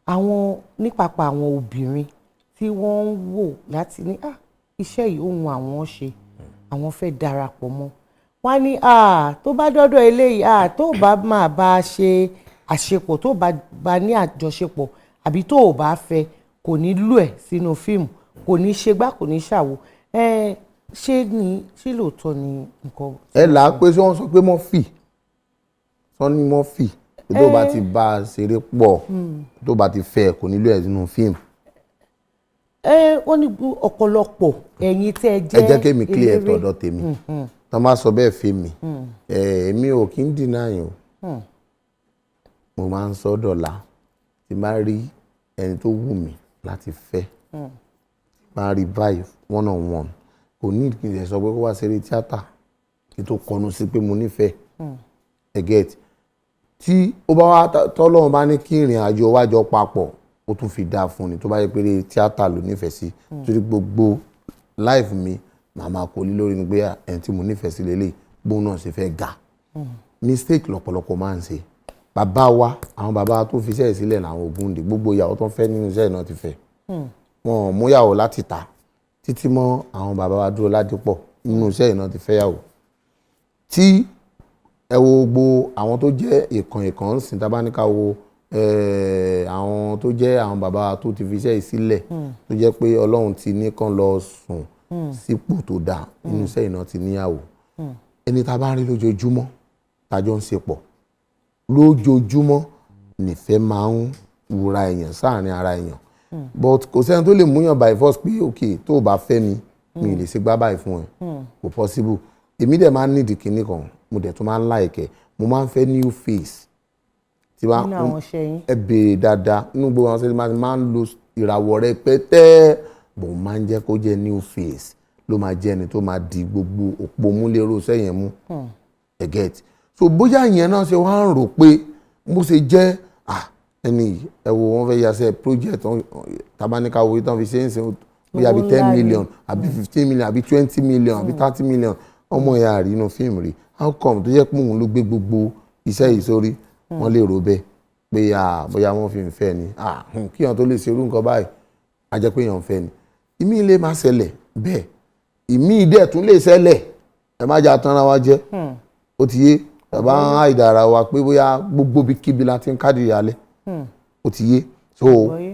àwọn nípapà àwọn obìnrin tí wọ́n ń wò láti ní iṣẹ́ yìí ohun àwọn ṣe àwọn fẹ́ darapọ̀ mọ́ wọ́n ní tó bá dọ́dọ̀ eléyìí tó bá máa bá a ṣe àṣepọ̀ tó bá ní àjọṣepọ̀ àbí tó ò bá fẹ́ kò ní lù ẹ̀ sínú fíìmù kò ní ṣe gbá kò ní ṣàwò ṣé lóòótọ́ ni nǹkan. ẹ là á pé tí wọ́n sọ pé Murphy tó bá ti bá a ṣeré pọ̀ tó bá ti fẹ́ kò ní lù ẹ̀ sínú fíìmù. wọ́n ní ọ̀pọ̀lọpọ̀ ẹ̀yin tẹ́ ẹ jẹ́ ẹ jẹ́ kémi clear tọ̀dọ̀ tèmi tọ́ máa sọ bẹ́ẹ̀ fẹ́ mi èmi ò kí ń dínà yín o mo máa ń sọ dọ̀la tí máa rí ẹni tó wù mí láti fẹ́ máa rí báyìí one on one kò ní ìpínlẹ̀ sọ pé kó wá ṣeré tíátà kí tó kọnu sí pé mo nífẹ̀ẹ́ ẹ get tí ó bá wá tọ́lọ́run bá ní kí ìrìn àjò wájọ papọ̀ ó tún fi dáa fún ni tó bá yẹ pé tíátà ló nífẹ̀ẹ́ sí torí gbogbo life mi màmá kò lé lórí ni pé ẹni tí mo nífẹ̀ẹ́ sí lélẹ̀ bóun náà ṣe fẹ́ ga mistake lọ́pọ̀lọpọ̀ máa ń ṣe bàbá wa àwọn bàbá tó fi iṣẹ́ sílẹ̀ làwọn Ògúndé gbogbo ìyàwó tó ń fẹ́ nínú iṣẹ́ náà ti fẹ́ wọn ò mú yàwó láti ta títí mọ́ àwọn bàbá wa Dúró Ládípọ̀ nínú iṣẹ́ náà ti fẹ́ yàwó tí ẹ wo gbogbo àwọn tó jẹ́ ìkàn sìn tá bá ní ká wo àwọn tó jẹ́ àwọn bàbá wa tó ti fi iṣẹ́ sílẹ̀ tó jẹ́ pé Ọlọ́run ti ní kán lọ sùn sípò tó dáa nínú iṣẹ́ náà ti níyàwó ẹni tá a bá ń rí lójoojúmọ́ tájọ́ ń ṣe pọ̀ lójoojúmọ́ nífẹ̀ẹ́ máa ń wura èèyàn sáàrin ara èèyàn but kò sẹ́ni tó lè múyàn by force pé ok tó o bá fẹ́ mi mi lè ṣe gbá báyìí fún ẹ kò possible èmi dẹ̀ máa ń nídìí kinní kan mo dẹ̀ tún máa ń láìkẹ́ mo máa ń fẹ́ new face tí wọ́n ẹ béèrè dáadáa nínú gbogbo àwọn sẹ́ni máa ń lo ìràwọ̀ rẹ pẹ́tẹ́ bò máa ń jẹ́ kó jẹ́ new face ló máa jẹ́ ẹni tó máa di gbogbo òpó múlẹ́rọ̀ sẹ́yìn mú ẹ get so bóyá ìyẹn náà ṣe wá ń rò pé bó ṣe jẹ́ ẹni ẹ wo wọn fẹ́ yàṣẹ project tabaníkà wo ìtàn fi ṣe ń sìn bóyá bí 10 million àbí 15 million àbí 20 million àbí 30 million ọmọ ìyá rí inú fíìmù rí how come tó jẹ́ pé òun ló gbé gbogbo iṣẹ́ yìí sórí wọ́n lè rò bẹ́ẹ̀ pé bóyá wọ́n fi ń fẹ́ ni kí èèyàn tó lè ṣerú nǹkan báyìí a jẹ́ pé èèyàn ń fẹ́ ni ìmí ilé máa ṣẹlẹ̀ bẹ́ẹ̀ ìmí ìdẹ́ tún lè ṣẹlẹ̀ ẹ má jà tanra wa jẹ́ ó ti yé bàbá ń àìdára wa pé bóyá gbogbo bí kíbi la ti ń kádìrì alẹ́ ó ti yé so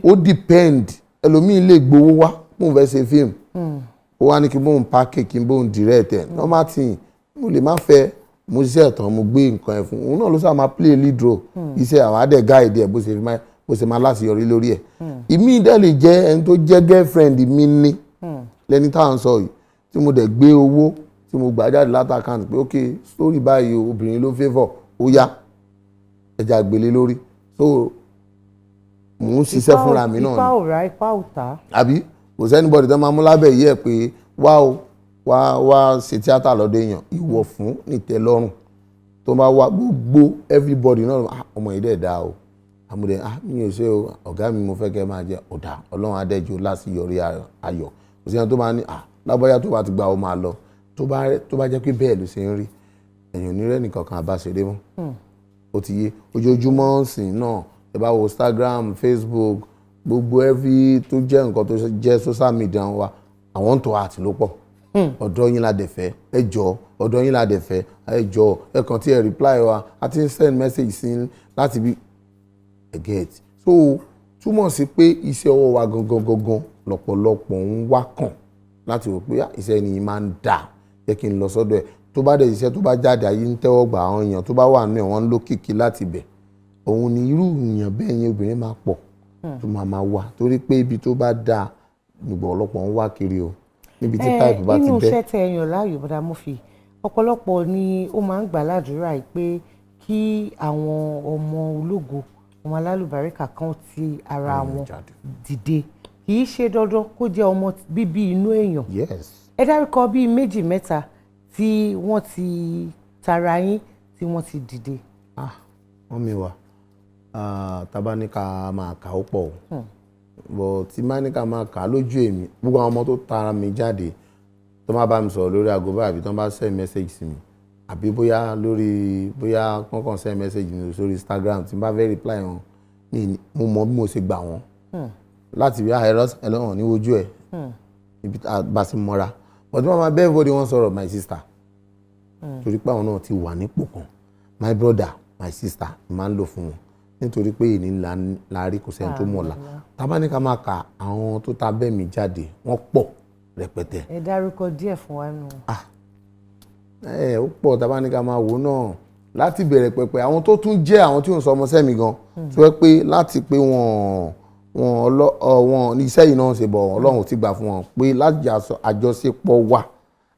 ó depend ẹlòmíì lè gbowó wá mo fẹ́ ṣe fíìmù ó wá ní kí bóun package kí bóun direct ẹ̀ normal thing mo lè má fẹ́ mo ṣiṣẹ́ ìtàn mo gbé nǹkan ẹ̀ fún òun náà ló sábà máa play lead role iṣẹ́ àwọn adẹ̀ guide ẹ̀ bó ṣe máa láṣeyọrí lórí ẹ̀ ìmí dẹ̀ lè jẹ́ ẹni tó jẹ́ girlfriend mi ní lẹ́ni táwọn sọ yìí tí mo dẹ̀ gbé owó tí mo gbà jáde látàkàǹtì pé ok story báyìí obìnrin ló favour ó yá ẹja gbélé lórí so mò ń ṣiṣẹ́ fúnra mi náà ni. ipa ò ra ipa ò ta. àbí kò sẹ́nibọ̀dì tó máa mú lábẹ́ yìí ẹ̀ pé wá ṣe tíátà lọ́dọ̀ èèyàn ìwọ̀ fún nìtẹ́lọ́rùn tó máa wá gbogbo everybody náà ọmọ yìí dẹ̀ dá o àmúdẹ mi ò ṣe o ọ̀gá mi mo fẹ́ kẹ́ máa jẹ ọ̀dà ọlọ́run adẹ́jọ́ láti yọrí ayọ̀ kò sí ẹni tó máa ní lábọ́yá tó bá ti gba ọ máa lọ tó bá jẹ́ pé bẹ́ẹ̀ ló ṣe ń rí èèyàn onírẹ́ nìkan kan àbá ṣeré mọ́ ó ti yé ojoojúmọ́ sìn náà ẹ bá wo Instagram, Facebook gbogbo every tó jẹ́ nǹkan tó jẹ́ social media wa àwọn tó àti ló pọ̀ ọ̀dọ̀ yín la dẹ̀ fẹ́ ẹ jọ ọ̀dọ̀ yín la dẹ̀ fẹ́ ẹ jọ ẹ kàn tí ẹ reply wa a ti ń send message sí láti bí get so túmọ̀ sí pé iṣẹ́ ọwọ́ wa gangan lọ́pọ̀lọpọ̀ ń wá kàn láti rò pé iṣẹ́ ni máa ń dà jẹ́ kí n lọ sọ́dọ̀ ẹ̀ tó bá dẹ̀ iṣẹ́ tó bá jáde ayé ń tẹ́wọ́ gbà àwọn èèyàn tó bá wà nínú ẹ̀ wọ́n ń lókìkí láti bẹ̀ òun ni irú èèyàn bẹ́ẹ̀ yẹn obìnrin máa pọ̀ tó máa wà torí pé ibi tó bá dáa nígbà ọlọ́pọ̀ ń wá kiri o níbi tí táìpù bá ti bẹ́. nínú iṣẹ́ tẹ ẹyàn láàyò bọ́dà Murphy ọ̀pọ̀lọpọ̀ ni ó máa ń gbà ládùúrà yìí pé kí àwọn ọmọ ológo ọmọ alálùbáríkà kan ti ara wọn dìde kì í ṣe dandan kó jẹ́ ọmọ bíbí inú èèyàn. ẹ dárúkọ bíi méjì mẹ́ta tí wọ́n ti tara yín tí wọ́n ti dìde. wọ́n mi wà tabaníkà máa kà ó pọ̀ o bọ̀ tí máníkà máa kà á lójú èmi gbogbo àwọn ọmọ tó tara mi jáde tó máa bá mi sọ̀rọ̀ lórí aago báyìí àbí tó máa send message sí mi àbí bóyá kọ́kàn send message mi sórí Instagram tí n bá fẹ́ reply wọn mo mọ bí mo ṣe gbà wọ́n láti rí ẹlọ́wọ̀n ní ojú ẹ̀ ibi bá ti mọ́ra but wọ́n máa bẹ́ẹ̀ bọ́dí wọ́n sọ̀rọ̀ my sister torí pé àwọn náà ti wà nípò kan my brother my sister máa ń lò fún wọn nítorí pé èyí la rí kò sẹ́ni tó mọ̀ọ́lá tabaníkà máa ka àwọn tó ta bẹ́ẹ̀ mi jáde wọ́n pọ̀ rẹpẹtẹ. ẹ dárúkọ díẹ̀ fún wa nù. ó pọ̀ tabaníkà máa wò náà láti bẹ̀rẹ̀ pẹ̀pẹ̀ àwọn tó tún jẹ́ àwọn tí ò ń sọ ọmọ sẹ́mi gan tó yẹ pé láti pé wọn ní iṣẹ́ yìí náà ṣe bọ̀ Ọlọ́run ti gbà fún wọn pé láti àjọṣepọ̀ wa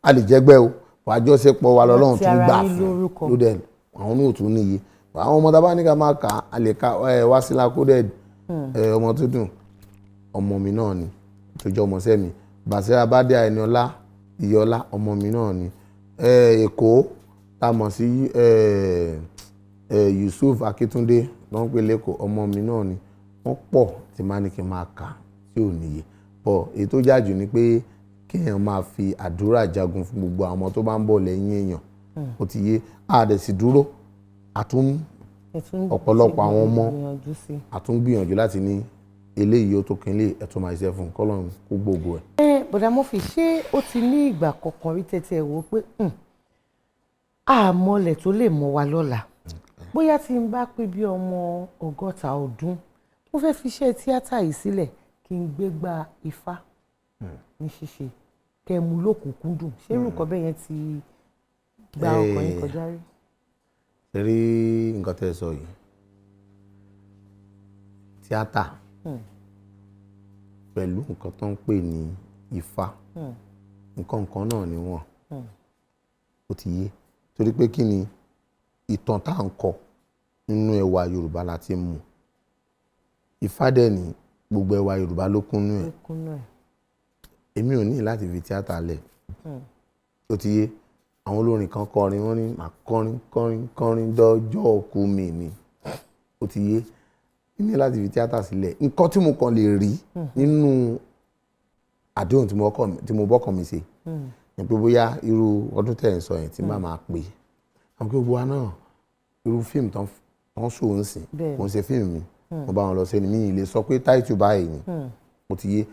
a lè jẹ́gbẹ́ o àjọṣepọ̀ wa lọ́lọ́run tún gbà fún lódẹ̀ àwọn náà tún níye àwọn ọmọ tabaníkà máa kà á lè ka Wasila coded ọmọ tó dùn ọmọ mi náà ni tó jẹ́ ọmọ sẹ́mi Basira Bade Ẹniọlá Ìyọlá ọmọ mi náà ni Èkó tá a mọ̀ sí Yusuf Akíntúndé ló ń pè lẹ́kọ̀ọ́ ọmọ mi náà ni wọ́n pọ̀ tí máa ní kí n máa kà tí ò níye bọ̀ èyí tó jájú ni pé kéèyàn máa fi àdúrà jagun fún gbogbo àwọn ọmọ tó bá ń bọ̀ lẹ́yìn èèyàn ó ti yé àdẹ̀sí dúró ọ̀pọ̀lọpọ̀ àwọn ọmọ àtúngbìyànjú láti ní eléyìí ó tó kínlé ẹ̀tún máa ṣiṣẹ́ fún kọ́lọ́run kó gbogbo ẹ̀. bọ̀dà Murphy ṣé ó ti ní ìgbà kọ̀ọ̀kan rí tẹ́tẹ́ wò pé àmọ́lẹ̀ tó lè mọ́ wa lọ́la bóyá tí n bá pé bí ọmọ 100 ọdún mo fẹ́ fi iṣẹ́ tíátà yìí sílẹ̀ kí n gbé gba Ifá ní ṣíṣe kẹ́ mú lókùnkúndùn ṣé irú nǹkan bẹ́ẹ̀ yẹn ti gba ọkàn yín kọjá rí. rí nǹkan tẹ́ ẹ sọ yìí tíátà pẹ̀lú nǹkan tó ń pè ní Ifá nǹkan náà ni wọ́n ó ti yé torí pé kí ni ìtàn tá à ń kọ nínú ẹwà Yorùbá la ti mú Ifá dẹ̀ ní gbogbo ẹwà Yorùbá ló kúnnú ẹ̀ èmi ò ní láti fi tíátà lẹ̀ ó ti yé àwọn olórin kan kọrin wọ́n ní màá kọrin dọ́jọ́ òkú mi ni ó ti yé ní láti fi tíátà sílẹ̀ nǹkan tí mo kàn lè rí nínú àdéhùn tí mo bọ́kàn mi ṣe ní pé bóyá irú ọdún tẹ̀ ń sọ yẹn tí bá máa pè àwọn kí gbogbo wa náà irú fíìmù tán ṣòwò ń sìn kò ń ṣe fíìmù mi mo bá wọn lọ sẹ́ni mi ì lè sọ pé táìtù báyìí ni mo ti yé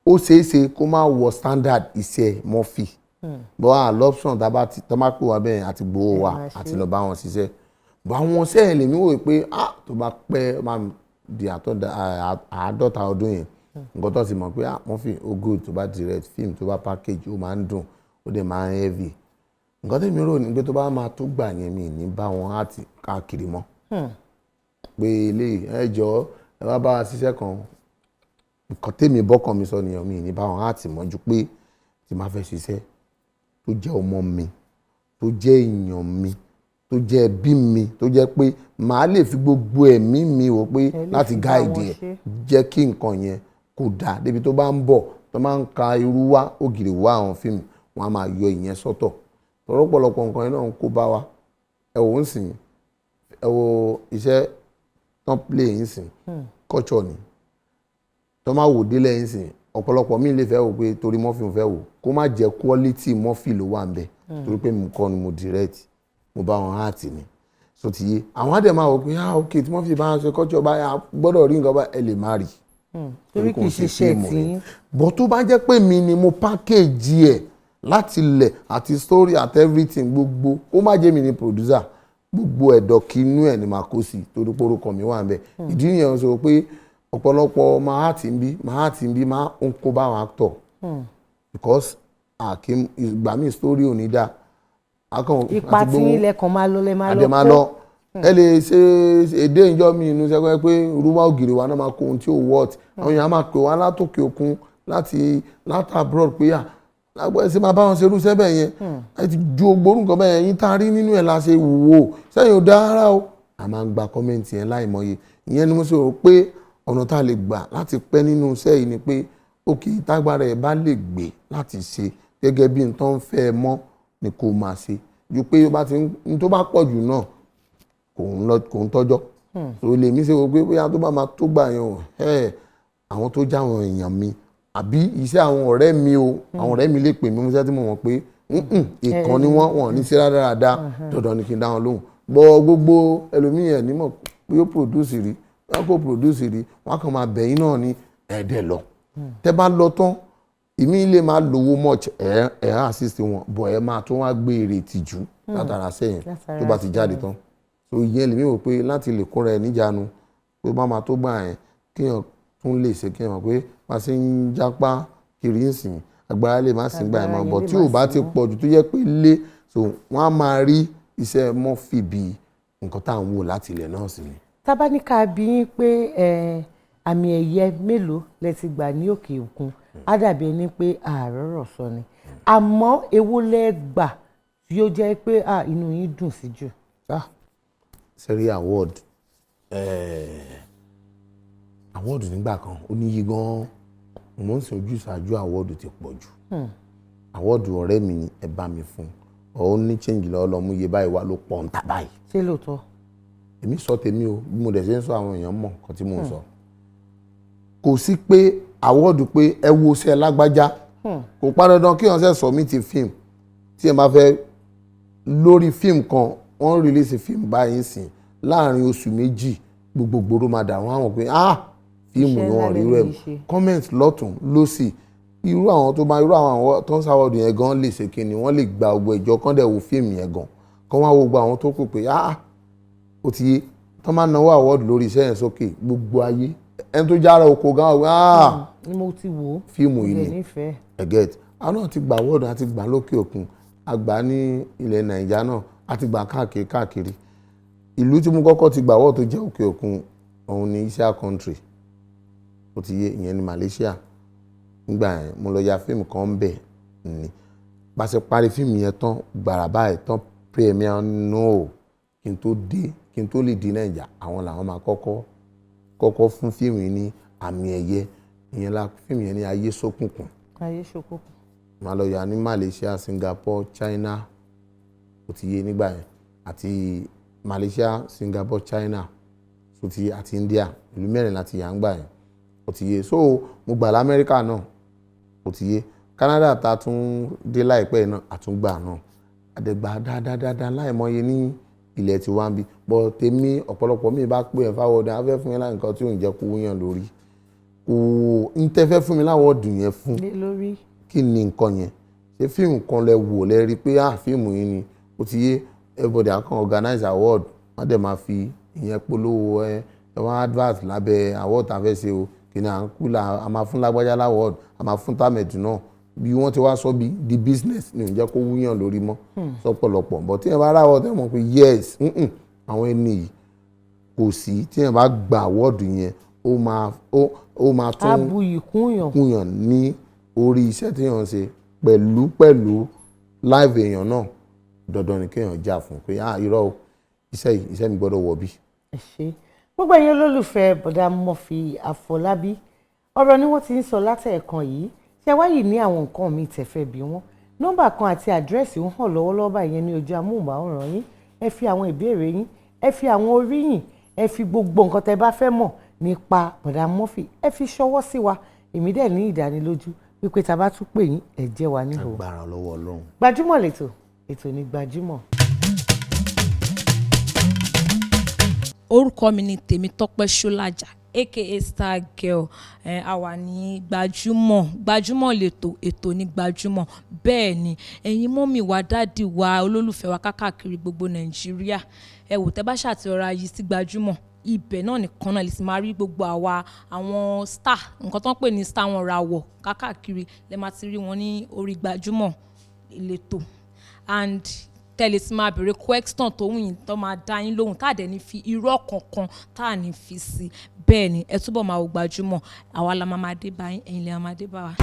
ó ṣeé ṣe kó má wọ standard iṣẹ́ Murphy bọ́ àlọ́pṣọ̀n tá a bá pè wá bẹ́ẹ̀ àti gbowó wa àti lọ bá wọn ṣiṣẹ́ bọ́ àwọn sẹ́yìn lèmi wò pé tó bá pẹ́ máa di àádọ́ta ọdún yẹn nǹkan tó ti mọ̀ pé Murphy ó good tó bá direct film tó bá package ó máa ń dùn ó dẹ̀ máa ń heavy nǹkan tèmi rò ní pé tó bá máa tó gbà yẹn mi ní bá wọn àti káàkiri mọ́ pé eléyìí ẹ jọ ẹ wá bá wa ṣiṣẹ́ kan nǹkan tèmi bọ́kàn mi sọ nìyẹn mi ní bá wọn àti mọ́jú pé tí máa fẹ́ ṣiṣẹ́ tó jẹ́ ọmọ mi tó jẹ́ èèyàn mi tó jẹ́ ẹbí mi tó jẹ́ pé màá lè fi gbogbo ẹ̀mí mi wò pé láti gáìdì ẹ̀ jẹ́ kí nǹkan yẹn kò dáa débi tó bá ń bọ̀ tó máa ń ka irú wá ògiri wá àwọn fíìmù wọn á máa yọ ìyẹn sọ́tọ̀ tọ́rọ́pọ̀lọpọ̀ nǹkan yẹn náà ń kó bá wa ẹ wò ń sìn ẹ wo iṣẹ́ tán play ń sìn culture ni tó máa wò délẹ̀ ń sìn ọ̀pọ̀lọpọ̀ mi lè fẹ́ wò pé torí Murphy ń fẹ́ wò kó má jẹ́ quality Murphy ló wà ń bẹ̀ torí pé mo kọ́ ni mo direct mo bá wọn heart ni so ti yé àwọn àdè máa wò pé ok tí Murphy bá ń ṣe culture báyà gbọ́dọ̀ rí nǹkan bá ẹ lè má rí torí kì í ṣiṣẹ́ tí bọ́ tó bá jẹ́ pé mi ni mo package ẹ̀ láti ilẹ̀ àti story àti everything gbogbo ó má jẹ́ mi ni producer gbogbo ẹ̀dọ̀ kí inú ẹ̀ ni màá kó sí torí pé orúkọ mi wà ń bẹ̀. Ìdí nìyẹn sọ pé ọ̀pọ̀lọpọ̀ máa ti ń bí máa ń kó bá àwọn actor because ìgbà míì story ò ní dá. Ipa tí ilẹ̀ kan máa lọ lẹ́ máa lọ kó. Àdè máa lọ. Ẹ lè ṣe èdè ìjọ mi inú sẹ́kọ̀ọ́ pé rúmọ́ ògiri wa náà máa kó ohun tí ò wọ́ọ̀t. Àwọn èèyàn máa pè wá látòkè òkun láti abroad pé ṣe máa bá wọn ṣerú sẹ́bẹ̀ yẹn. Ẹ ti ju ogbórùn kan bẹ́ẹ̀ yín tá a rí nínú ẹ̀ la ṣe wò sẹ́yìn ò dára o. A máa ń gba kọ́mẹ́ǹtì yẹn láìmọye. Ìyẹn ni mo ṣe rò pé ọ̀nà tá a lè gbà láti pẹ́ nínú iṣẹ́ yìí ni pé òkè ìtagbára ẹ̀ bá lè gbé láti ṣe gẹ́gẹ́ bí n tó ń fẹ́ ẹ mọ́ ni kò máa ṣe ju pé n tó bá pọ̀ jù náà kò ń tọ́jọ́. So lè mí ṣe wo pé bóyá tó bá máa tó gbà yẹn àwọn tó jáwọn èèyàn mi àbí iṣẹ́ àwọn ọ̀rẹ́ mi o àwọn ọ̀rẹ́ mi lè pè mí mọ́ṣẹ́ tí mo mọ̀ pé ìkan ni wọ́n ní sí dáadáa dandan ni kí n dá wọn lóhùn. Bọ́ gbogbo ẹlòmíràn nímọ̀ pé ó produce rí wọ́n kò produce rí wọ́n kàn máa bẹ̀yìn náà ní ẹ̀ẹ́dẹ̀ lọ. Tẹ́ bá lọ tán ìmí lè máa lówó much assist wọn bọ̀ ẹ máa tún wá gbé èrè tìjú látara sẹ́yìn tó bá ti jáde tán. So ìyẹn lèmi wò pé láti lè kóra ẹ níjàánu pé bá máa tó gbà yẹn kéèyàn tún lè ṣe kéèyàn pé máa ṣe ń jápá kiri ń sìn agbára lè má sìn gbà yẹn mọ́ bọ̀ tí ò bá ti pọ̀ jù tó yẹ pé lé so wọ́n á máa rí iṣẹ́ Murphy bí nǹkan tá à ń wò láti ilẹ̀ náà sí ni. Tábáníkà bí yín pé àmì ẹ̀yẹ mélòó lẹ ti gbà ní òkè òkun á dàbí ẹni pé àárọ̀rọ̀ sọ ni àmọ́ èwo lẹ gbà tí ó jẹ́ pé inú yín dùn sí jù. Sẹ́rí award nígbà kan ó níyì gan-an mo ń sin ojú ìṣáájú award ti pọ̀ jù award ọ̀rẹ́ mi ni ẹ bá mi fún ọ ní change lọ́wọ́ lọ́mú iye báyìí wá ló pọ̀ ń ta báyìí. Ṣé lóòótọ́? Èmi sọ tèmi o bí mo dẹ̀ ṣe ń sọ àwọn èèyàn mọ̀ nǹkan tí mò ń sọ. Kò sí pé award pé ẹ wo ṣe lágbájá kò pa dandan kí wọ́n ṣe submit fíìmù tí ẹ máa fẹ́ lórí fíìmù kan wọ́n release fíìmù báyìí sìn láàrin oṣù méjì gbogbogbòrò máa dà wọ́n àwọn pé fíìmù ni wọ́n rí rẹ̀ comment lọ́tún lọ́sì irú àwọn tó ń sáwọ́dù yẹn gan lè ṣe kíni wọ́n lè gba gbogbo ìjọ kan dẹ̀ wo fíìmù yẹn gan kan wá gbogbo àwọn tó kù pé ó ti yé tó máa náwó àwọ́dù lórí iṣẹ́ yẹn sókè gbogbo ayé ẹni tó jára oko gan ni mo ti wò fíìmù yìí ni ẹ̀gẹ́t àwọn náà ti gbà àwọ́dù àti gbà lókè òkun àgbà ní ilẹ̀ Nàìjíríà náà àti gbà káàkiri ìlú tí mo kọ́kọ́ ti gbà àwọ́dù tó jẹ́ òkè òkun òun ni Asia country ó ti yé ìyẹn ní Malaysia nígbà yẹn mo lọ ya fíìmù kan ń bẹ̀ ni bá ṣe parí fíìmù yẹn tán gbàrà báyìí tán premier no kí n tó lè di Nàìjíríà àwọn làwọn máa kọ́kọ́ fún fíìmù yìí ní àmì ẹ̀yẹ ìyẹn la fíìmù yẹn ní ayé ṣókùnkùn. Màá lọ yà ní Malaysia Singapore China ó ti yé nígbà yẹn àti Malaysia Singapore China ó ti yé àti India ìlú mẹ́rin láti yà ń gbà yẹn ó ti yé so mo gbà l'Amẹ́ríkà náà ó ti yé Canada ta tún dé láìpẹ́ náà àtúngbà náà àdẹ̀gbà dáadáa láìmọye ní ilẹ̀ tí wọ́n bí bọ́ tèmi ọ̀pọ̀lọpọ̀ mi bá pè ẹ̀ fáwọ́dà á fẹ́ fún mi láì nǹkan tí ò ń jẹ́ kó wúyàn lórí kò ń tẹ́ fẹ́ fún mi láwọ́ọ̀dù yẹn fún kí ni nǹkan yẹn ṣé fíìmù kan lẹ wò lẹ rí pé fíìmù yìí ni ó ti yé everybody kan organize award wọ́n dẹ̀ máa fi ìyẹn polówó wọ́n advert lábẹ́ award tá a fẹ́ ṣe o kì ní à ń kú là a máa fún lágbájá láwọ́ọ̀d a máa fún támẹ̀dù náà bí wọ́n ti wá sọ bí the business ni ò ń jẹ́ kó wúyàn lórí mọ́ sọ́pọ̀lọpọ̀ but tí yẹn bá ráwọ̀ tẹ́ mọ̀ pé yes àwọn ẹni yìí kò sí tí yẹn bá gba awọ́ọ̀dù yẹn ó máa tún abuyì kúnyàn ní orí iṣẹ́ tí yẹn ń ṣe pẹ̀lú live èèyàn náà dandan ni kéèyàn jà fún pé irọ́ iṣẹ́ mi gbọ́dọ̀ wọ̀ bí. ẹ ṣé gbogbo ẹ̀yin olólùfẹ́ bọ̀dá Murphy Afolabi ọ̀rọ̀ ni wọ́n ti ń sọ látẹ̀ẹ̀kan yìí ṣé wáyìí ní àwọn nǹkan míì tẹ̀fẹ́ bí wọ́n nọ́mbà kan àti àdírẹ́sì ń hàn lọ́wọ́lọ́wọ́ báyìí ní ojú amóhùnmáwòrán yín ẹ fi àwọn ìbéèrè yín ẹ fi àwọn oríyìn ẹ fi gbogbo nǹkan tẹ́ bá fẹ́ mọ̀ nípa bọ̀dá Murphy ẹ fi ṣọwọ́ sí wa èmi dẹ̀ ní ìdánilójú wípé tá a bá tún pè yín ẹ jẹ́ wa níhò. agbára lọ́wọ́ Ọlọ́run. Gbajúmọ̀ lẹ́tọ̀ ètò ní Gbajúmọ̀. Orúkọ mi ni Tèmítọ́pẹ́ Ṣọ́lájà aka Star Girl. A wà ní Gbajumo ètò ní Gbajumo. Bẹ́ẹ̀ ni ẹ̀yin mọ́mì wa dáàdì wa olólùfẹ́ wa káàkiri gbogbo Nàìjíríà. Ẹ wò tẹ́ bá ṣàtìrọra yìí sí Gbajumo ibẹ̀ náà nìkan náà lè sì máa rí gbogbo àwọn star nǹkan tó ń pè ní star wọn ra wọ̀ káàkiri lè máa ti rí wọn ní orí Gbajumo ìletò and tẹ́lẹ̀ sì máa bèrè question tó wù yín tó máa dá yín lóhùn tá à dẹ̀ ní fi irọ́ kankan tá à ní fi sí bẹ́ẹ̀ ni ẹ túbọ̀ máa wo Gbajumo àwa la máa dé bá yín ẹ̀yin lè máa dé bá wa.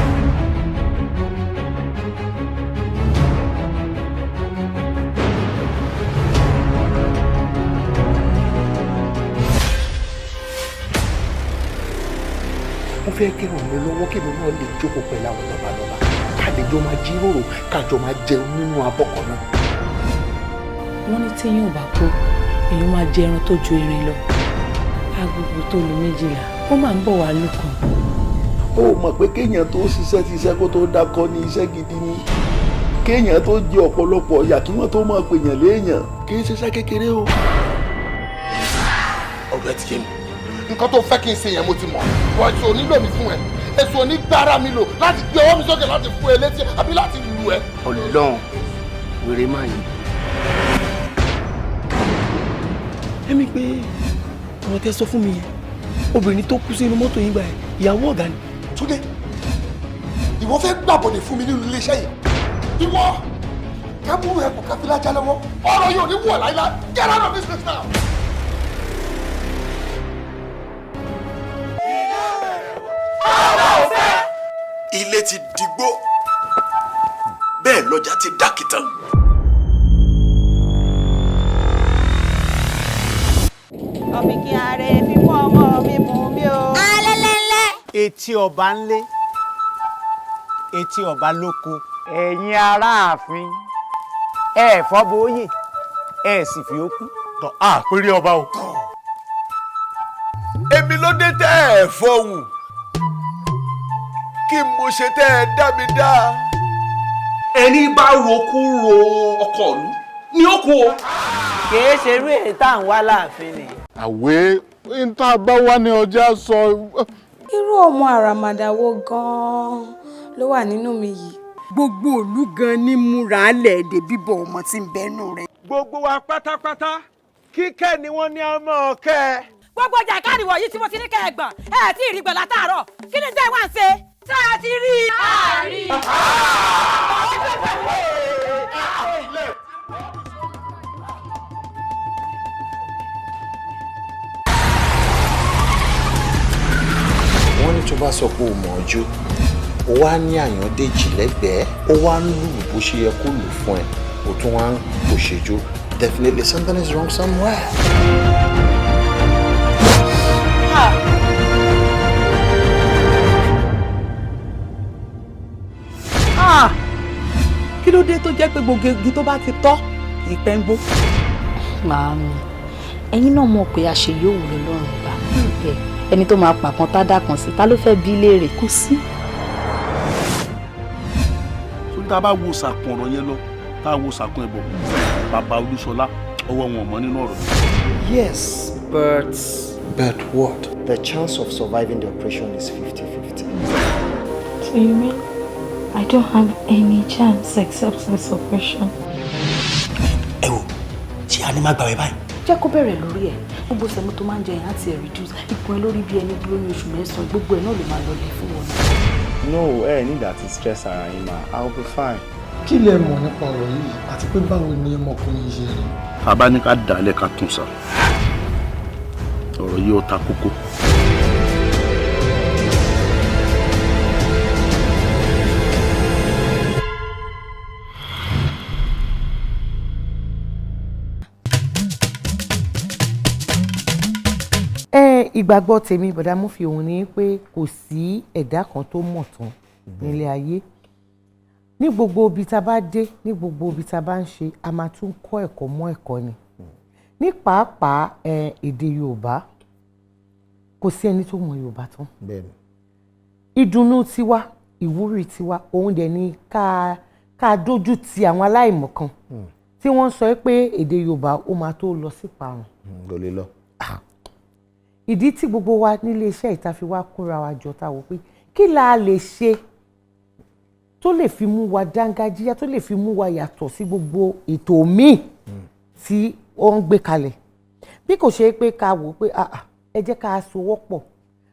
mo fẹ́ kí ràn mí lọ́wọ́ kí mi náà lè jókòó pẹ̀lú àwọn lọ́balọ́ba ká lè jọ máa jíròrò kájọ máa jẹun nínú abọ́ kan náà. wọ́n ní tí yóò bá kú èèyàn máa jẹ ẹran tó ju erin lọ agogo tó lu 12 ó máa ń bọ̀ wá lókun. ó mọ̀ pé kéèyàn tó ṣiṣẹ́ kó tó dákọ́ ní iṣẹ́ gidi ni kéèyàn tó jẹ ọ̀pọ̀lọpọ̀ ọ̀yà kí wọ́n tó máa pèèyàn léèyàn kì í ṣiṣẹ́ kékeré o. ọ̀rẹ́ ti yé mi nǹkan tó fẹ́ kí n ṣe yẹn mo ti mọ̀ wọ́n èso onílò mi fún ẹ èso onígbára mi lò láti gbé ọwọ́ mi sókè láti fún ẹ létí àbí láti lù ẹ. Ọlọ́run wèrè máa yìí. ẹ̀mí pé ọ̀rọ̀ tẹ́ sọ fún mi yẹn obìnrin tó kú sínú mọ́tò yín gbà ẹ̀ ìyàwó ọ̀gá ni. Túndé ìwọ fẹ́ gbàbọ̀dẹ̀ fún mi nínú iléeṣẹ́ yìí ìwọ kábúrú ẹ kò káfílájà lọ́wọ́ ọ̀rọ̀ yóò ní wọ̀ láíláí get out of this place now. ilé ti dìgbò bẹ́ẹ̀ lọ́jà ti dàkìtàn. ọ̀bìnkì ààrẹ fífún ọmọ mi mú mi o. alẹ́lẹ́lẹ́. etí ọba ńlé etí ọba lóko ẹ̀yin aráàfin ẹ fọ́bọ̀ òye ẹ sì fi ó kú. tọ́ àpérí ọba o. èmi ló dé tẹ́ ẹ fọhùn kí mo ṣe tẹ́ ẹ dá mi dá. ẹni bá roku ro ọkọ ìlú ni ó kú o. kìí ṣerú èyí tá à ń wá láàfin ni. àwé níta bá wá ní ọjà sọ. irú ọmọ àràmàdà wo gan-an ló wà nínú mi yìí. gbogbo ìlú gan ni múra lẹ́ẹ̀dẹ̀ bíbọ̀ ọmọ tí ń bẹ́nu rẹ̀. gbogbo wa pátápátá kíkẹ́ ni wọ́n ní ọmọ ọ̀kẹ́. gbogbo ọjà ìkárìwọ̀ yìí tí mo ti ní kẹ́ẹ̀gbọ̀n tí ì rí gbọ̀n látàárọ̀ kí ni tẹ́ ẹ wá ń ṣe. tá a ti rí i. àárí. wọ́n ní tó bá sọ pé o mọ̀ ọ́ jó o wá ní Àyàndéjì lẹ́gbẹ̀ẹ́ o wá ń lù bó ṣe yẹ kó lù fún ẹ o tún wá ń kò ṣèjó definitely something is wrong somewhere. kí ló dé tó jẹ́ pé gbogbo igi tó bá ti tọ́ ìpẹ́ ń gbó. màámi ẹ̀yin náà mọ̀ pé àṣeyọ̀wò lọ́lọ́run bá ẹni tó máa pàkan tádà kan sí ta ló fẹ́ bí léèrè. kò sí. tó tá a bá wo sàkún ọ̀rọ̀ yẹn lọ tá a wo sàkún ẹ̀bọ̀ bàbá Olúṣọlá ọwọ́ wọn mọ́ nínú ọ̀rọ̀ yẹn. Yes, but what? The chance of surviving the operation is 50-50. So you mean I don't have any chance except this operation? ẹ wò tí a ní má gbàwé báyìí. jẹ́ kó bẹ̀rẹ̀ lórí ẹ̀ gbogbo sẹ́mu tó máa ń jẹ yẹn á ti reduce ipò ẹ lórí bí ẹni dúró ní oṣù mẹ́sàn-án gbogbo ẹ̀ náà ló máa lọlẹ̀ fún wọn. No, need that stress ara yín ma. I'll be fine. kí lẹ mọ̀ nípa ọ̀rọ̀ yìí àti pé báwo ni ọmọkùnrin yìí ṣe rí. bàbá ní ká dàálẹ̀ ká tún sá ọ̀rọ̀ yìí ó ta kókó. ìgbàgbọ́ tèmi bọ̀dá Murphy òun ni pé kò sí ẹ̀dá kan tó mọ̀ tán nílé ayé ní gbogbo ibi tá a bá dé ní gbogbo ibi tá a bá ń ṣe a máa tún kọ́ ẹ̀kọ́ mọ́ ẹ̀kọ́ ni ní pàápàá èdè Yorùbá kò sí ẹni tó mọ̀ Yorùbá tán ìdùnnú tiwa ìwúrí tiwa òun dẹ̀ ni ká dójú ti àwọn aláìmọ̀kan tí wọ́n sọ pé èdè Yorùbá ó máa tó lọ sí parun. kò lè lọ. ìdí tí gbogbo wa nílé iṣẹ́ ìta fi wá kóra wa jọ ta wò pé kí la lè ṣe tó lè fi mú wa dángájíyá, tó lè fi mú wa yàtọ̀ sí gbogbo ètò míì tí ó ń gbé kalẹ̀. Bí kò ṣe pé ká wò pé ẹ jẹ́ ká sowọ́pọ̀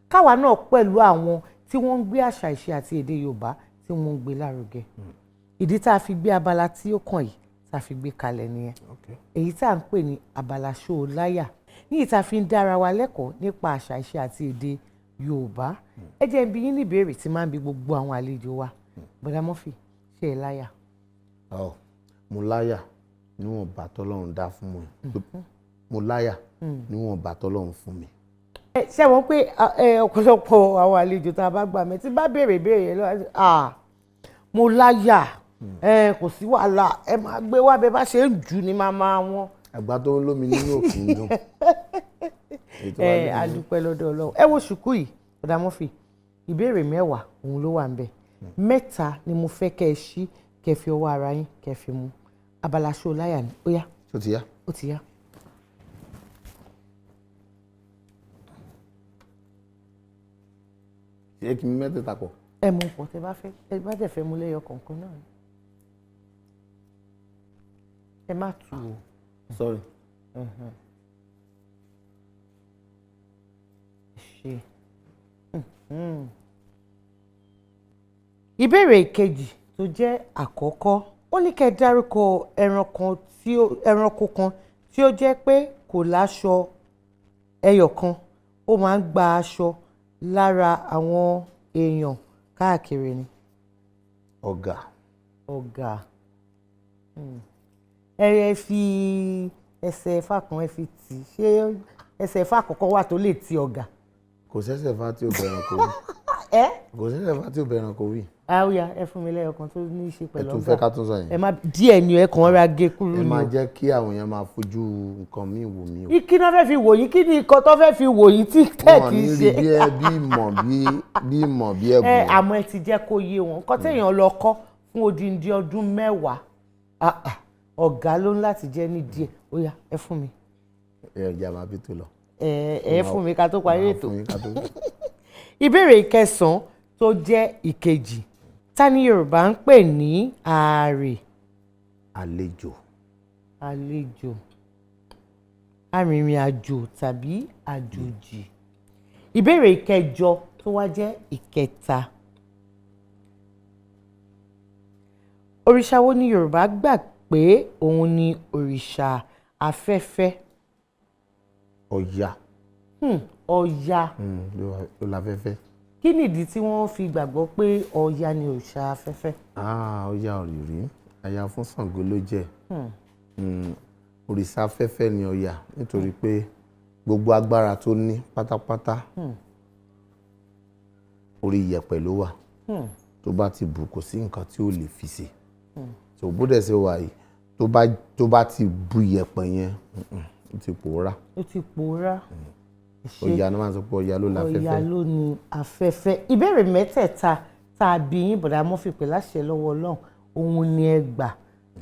káwa náà pẹ̀lú àwọn tí wọ́n ń gbé àṣà ìṣe àti èdè Yorùbá tí wọ́n ń gbé lárugẹ. Ìdí tá a fi gbé abala tí ó kàn yìí tá a fi gbé kalẹ̀ nìyẹn. Èyí tá à ń pè ní abala ṣó láyà. Ní ìta fi ń dára wa lẹ́kọ̀ọ́ nípa àṣà ìṣe àti èdè Yorùbá. Ẹ jẹ́ n bi yín ní ìbéèrè tí máa ń bi gbogbo àwọn àlejò wa. Bọ̀dá Murphy, ṣé ẹ láyà? Mo láyà níwọ̀n bá tọ́lọ́run dá fún mi. Mo láyà níwọ̀n bá tọ́lọ́run fún mi. Ṣé wọ́n pé ọ̀pọ̀lọpọ̀ àwọn àlejò tá a bá gbà mí tí bá béèrè yẹn lọ́wọ́ mo láyà kò sí wàhálà ẹ máa gbé wá bẹ́ẹ̀ bá ṣe ń jù ní màmá wọn. Àgbà tó ń lómi nínú òkè ń dùn. A dúpẹ́ lọ́dọ̀ Ọlọ́run. Ẹ wo ṣùkú yìí Bọ̀dá Murphy, ìbéèrè 10 òun ló wà ń bẹ̀. 3 ni mo fẹ́ kẹ́ ẹ ṣí kẹ́ fi ọwọ́ ara yín kẹ́ fi mú. Abala ṣó láyà ni ó yá. Ó ti yá. Ó ti yá. Ṣé kí n mẹ́tẹ̀ẹ̀ta pọ̀? Ẹ mú pọ̀ tẹ bá fẹ́, ẹ bá dẹ̀ fẹ́ mú lẹ́yọ kọ̀ọ̀kan náà. Ẹ má tù ú. Sorry. Ṣe. Ìbéèrè ìkejì tó jẹ́ àkọ́kọ́, ó ní kẹ́ dárúkọ ẹranko kan tí ó jẹ́ pé kò láṣọ ẹyọ kan, ó máa ń gba aṣọ lára àwọn èèyàn káàkiri ni. Ọ̀gà. Ọ̀gà. Ẹ fi ẹsẹ̀ Ifá kan ẹ fi tì í. Ṣé ẹsẹ̀ Ifá àkọ́kọ́ wà tó lè ti ọ̀gà? Kò sẹ́sẹ̀ Ifá tí ò bẹ̀rẹ̀ kò wí. Kò sẹ́sẹ̀ Ifá tí ò bẹ̀rẹ̀ kò wí. Àwòyá ẹ fún mi lẹ́yọ̀kan tó ní í ṣe pẹ̀lú ọ̀gà. Ẹ tún fẹ́ ká tún sọ yẹn. Ẹ má díẹ̀ ni ẹ kàn ra gé kúrú ni o. Ẹ máa jẹ́ kí àwọn èèyàn máa fojú nǹkan míì wò mí o. Kí náà fẹ́ fi wò yín? Kí ni nǹkan tó fẹ́ fi wò yín tí tẹ̀ kì í ṣe? bí ìmọ̀ bí ẹ̀bùn. Àmọ́ ẹ ti jẹ́ kó yé wọn. Nǹkan téèyàn lọ kọ́ fún odindi ọdún 10 ọ̀gá ló ń láti jẹ́ ní díẹ̀. Ó yá ẹ fún mi. Ìjà máa bí tó lọ. Ẹ fún mi ká tó parí ètò. Ìbéèrè 9 tó jẹ́ ìkejì. Ta ni Yorùbá ń pè ní ààrẹ? Àlejò. Àlejò. Arìnrìn-àjò tàbí àjòjì. Ìbéèrè 9 tó wá jẹ́ ìkẹta. Òrìṣà wo ni Yorùbá gbà pé òun ni òrìṣà afẹ́fẹ́? Ọya. Ọya. Ló láfẹ́fẹ́. Kí nìdí tí wọ́n fi gbàgbọ́ pé Ọya ni òrìṣà afẹ́fẹ́? Ọya òrìrì aya fún Ṣàngó ló jẹ́. Òrìṣà afẹ́fẹ́ ni Ọya nítorí pé gbogbo agbára tó ní pátápátá orí iyẹ̀pẹ̀ ló wà. Tó bá ti bù kò sí nǹkan tí ó lè fi ṣe. tó bó dẹ̀ ṣe wà yìí tó bá ti bu iyẹ̀pẹ̀ yẹn ó ti pòórá. Ó ti pòórá. Ọya ni máa sọ pé Ọya ló láfẹ́fẹ́. Ọya ló ní afẹ́fẹ́. Ìbéèrè mẹ́tẹ̀ẹ̀ta tá a bí yín Bọ̀dá Murphy pé láṣẹ lọ́wọ́ Ọlọ́run òun ni ẹ gbà.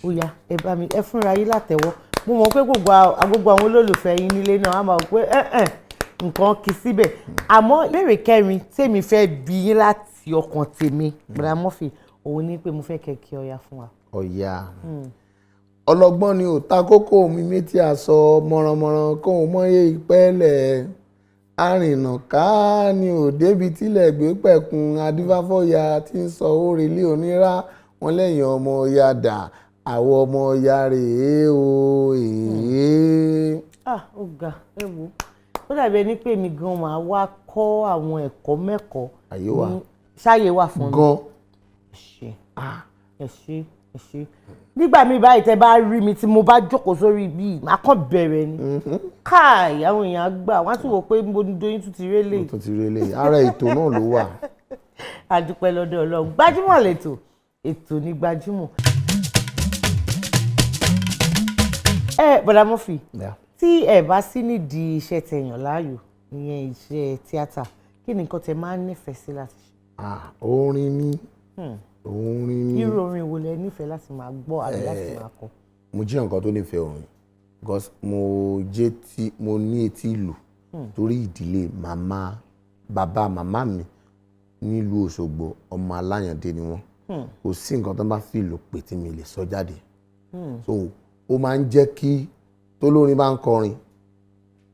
Ó yá ẹ bá mi ẹ fúnra yín látẹ̀wọ́. Mo mọ̀ pé gbogbo àwọn olólùfẹ́ yín nílé náà á máa pé nǹkan kì í síbẹ̀. Àmọ́ ìbéèrè 4 tèmi fẹ́ bí yín láti ọkàn tèmi Bọ̀dá Murphy òun ni pé mo fẹ́ kẹ́ kí Ọya fún wa. Ọya. Ọlọ́gbọ́n ni ò ta kókó mi méjì aṣọ mọ̀rànmọ̀ràn kóun mọ́yé ìpẹ́lẹ̀ arìnà ká ni ò débi tílẹ̀ gbé pẹ̀kun adífáfọ́ya tí ń sọ òrèlé onírà wọn lẹ́yìn ọmọ Ọya dà àwọn ọmọ Ọya rèé o èé. Ó ga ẹ wo ó dàbí ẹni pé mi gan máa wá kọ́ àwọn ẹ̀kọ́ mẹ́kọ̀ọ́. Àyè wà. Ṣáyé wà fún mi. Gan. Ẹ ṣé. Nígbà míì báyìí tẹ́ bá rí mi tí mo bá jókòó sórí ibi màá kàn bẹ̀rẹ̀ ni. Káì àwọn èèyàn gbà wọ́n á tún wò pé mo ní doyin tún ti rélé. Tún ti rélé ara ètò náà ló wà. A dúpẹ́ lọ́dọ̀ Ọlọ́run. Gbajúmọ̀ lẹ́tọ̀ ètò ní Gbajúmọ̀. Bọ̀dá Murphy tí ẹ bá sí nídìí iṣẹ́ tẹ̀yàn láàyò ìyẹn iṣẹ́ tíátà kí ni nǹkan tẹ máa ń nífẹ̀ẹ́ sí láti ṣe? Orin ni. Orin ni. Irú orin wo lẹ nífẹ̀ẹ́ láti máa gbọ́ àbí láti máa kọ? Mo jẹ́ nǹkan tó nífẹ̀ẹ́ orin because mo ní etí ìlù torí ìdílé bàbá màmá mi nílùú Òṣogbo ọmọ aláyàndé ni wọ́n kò sí nǹkan tó bá fi lò pé tí mi lè sọ jáde so ó máa ń jẹ́ kí tólórin bá ń kọrin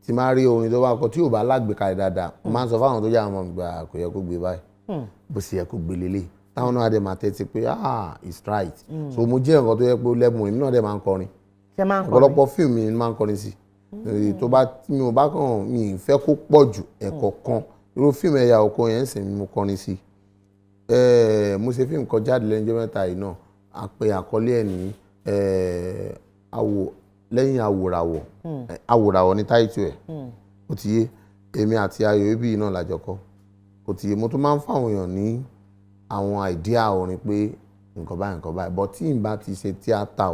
tí máa rí orin tó bá kọ tí ò bá lágbèkalẹ̀ dáadáa mo máa ń sọ fáwọn tó jẹ́ àwọn ọmọ ìgbà kò yẹ kó gbé báyìí bó ṣe yẹ kó gbé lélẹ̀ táwọn náà dẹ̀ máa tẹ́tí pé it's right so mo jẹ́ nǹkan tó yẹ pé ó lẹ́bùn èmi náà dẹ̀ máa ń kọrin ọ̀pọ̀lọpọ̀ fíìmù mi máa ń kọrin sí tó bá mi ò bá kàn mi ì fẹ́ kó pọ̀ jù ẹ̀kọ̀ọ̀kan irú fíìmù ẹ̀yà ọkọ yẹn ń sìn mo kọrin sí mo ṣe fíìmù kan jáde lẹ́yìn ọjọ́ mẹ́ta yìí náà àpè àkọlé ẹ̀ ní lẹ́yìn àwòràwọ̀ ní táìtù ẹ̀ ó ti yé èmi àti ayọ̀ ibi náà lájọ kọ ó ti yé mo tún máa ń fáwọn èèyàn ní àwọn àìdíà orin pé nǹkan báyìí but tí n bá ti ṣe tíátà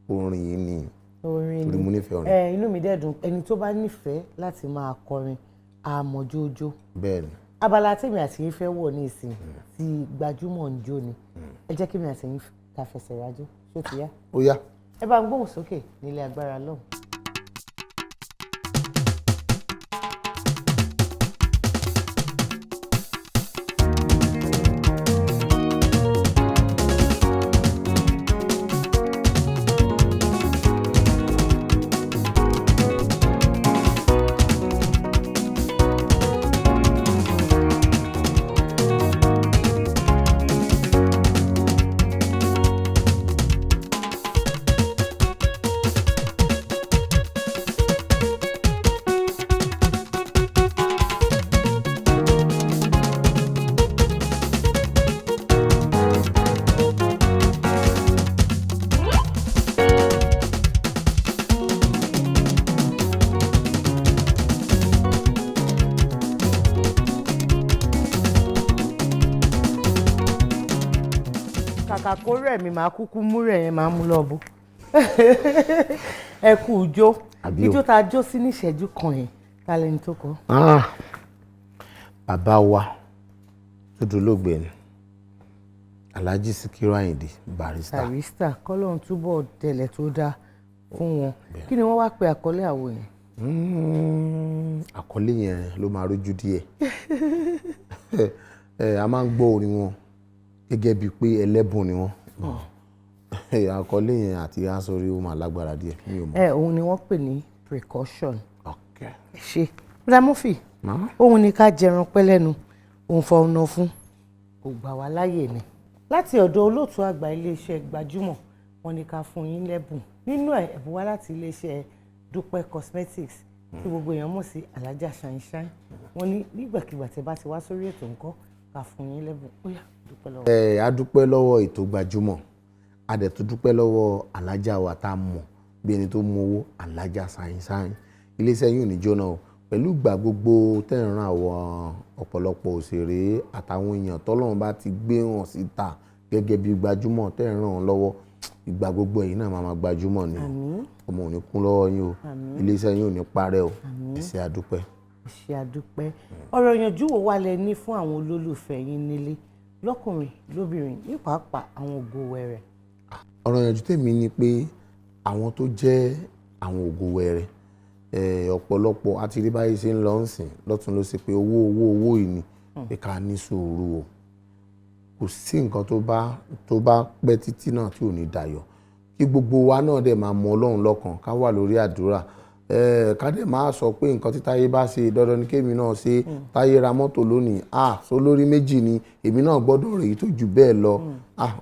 orin yìí ni torí mo nífẹ̀ẹ́ orin. Inú mi dẹ̀ dùn ẹni tó bá nífẹ̀ẹ́ láti máa kọrin àmọ̀jójó. Bẹ́ẹ̀ni. Abala tèmi àti yín fẹ́ wọ̀ ní ìsìn tí Gbajúmọ̀ ń jó ni ẹ jẹ́ kí mi àti yín ta fẹsẹ̀ rájò ṣó ti yá. Ó yá. Ẹ bá ń gbóhùn sókè nílé agbára lọ́hùn. kó rẹ̀ mi máa kúkú mú rẹ̀ yẹn máa mú lọ bó ẹ kú ijó ijó tá a jó sí ní ìṣẹ́jú kan yẹn ta lẹni tó kọ. bàbá wa tó dolóògbé ni Alhaji Sikiru Ayinde Barrister kọ́lọ́run túbọ̀ tẹ̀lẹ̀ tó dáa fún wọn kí ni wọ́n wá pe àkọlé àwo yẹn. àkọlé yẹn ló máa rójú díẹ̀ a máa ń gbọ́ orin wọn gẹ́gẹ́ bíi pé ẹlẹ́bùn ni wọ́n àkọlé yẹn àti aṣọrí ó máa lágbára díẹ̀ mi ò mọ̀. òun ni wọ́n pè ní precaution. ṣe Brother Murphy òun ni ká jẹran pẹ́ lẹ́nu òun fọ ọ̀nà fún kò gbà wá láyè ni. láti ọ̀dọ̀ olóòtú àgbà iléeṣẹ́ Gbajúmọ̀ wọ́n ní ká fún yín lẹ́bùn nínú ẹ̀bùn wá láti iléeṣẹ́ Dúpẹ́ Cosmetics tí gbogbo èèyàn mọ̀ sí Alájà Shine wọ́n ní nígbàkigbà tẹ́ bá ti wá sórí ètò ńkọ́ ká fún yín lẹ́bùn ó yá dúpẹ́ lọ́wọ́. a dúpẹ́ lọ́wọ́ ètò Gbajúmọ̀ a dẹ̀ tún dúpẹ́ lọ́wọ́ Alájà wa tá a mọ̀ bí ẹni tó mú owó Alájà Shine iléeṣẹ́ yìí ò ní jóná o pẹ̀lú ìgbà gbogbo tẹ̀ràn àwọn ọ̀pọ̀lọpọ̀ òṣèré àtàwọn èèyàn tọ́lọ́run bá ti gbé hàn síta gẹ́gẹ́ bí Gbajúmọ̀ tẹ̀ràn lọ́wọ́ ìgbà gbogbo ẹ̀yin náà máa gbajúmọ̀ ni ọmọ ò ní kún lọ́wọ́ yín o iléeṣẹ́ yín ò ní parẹ́ o ẹ ṣé àdúpẹ́. ẹ ṣé àdúpẹ́ ọ̀rọ̀ ìyànjú wo wá lẹ ní fún àwọn olólùfẹ́ yín nílé lọ́kùnrin lóbìnrin ní pàápàá àwọn ògo wẹrẹ. ọ̀rọ̀ ìyànjú tèmi ni pé àwọn tó jẹ́ àwọn ògo wẹrẹ ọ̀pọ̀lọpọ̀ àti rí báyìí ṣe ń lọ sìn lọ́tún ló ṣe pé owó yìí ni pé ká ní sùúrù o kò sí nǹkan tó bá pẹ́ títí náà tí ò ní dayọ̀ kí gbogbo wa náà dẹ̀ máa mọ Ọlọ́run lọ́kàn ká wà lórí àdúrà ká dẹ̀ máa sọ pé nǹkan tí Táyé bá ṣe dandan ni kémi náà ṣe Táyé ra mọ́tò lónìí so lórí méjì ni èmi náà gbọ́dọ̀ rèé tó jù bẹ́ẹ̀ lọ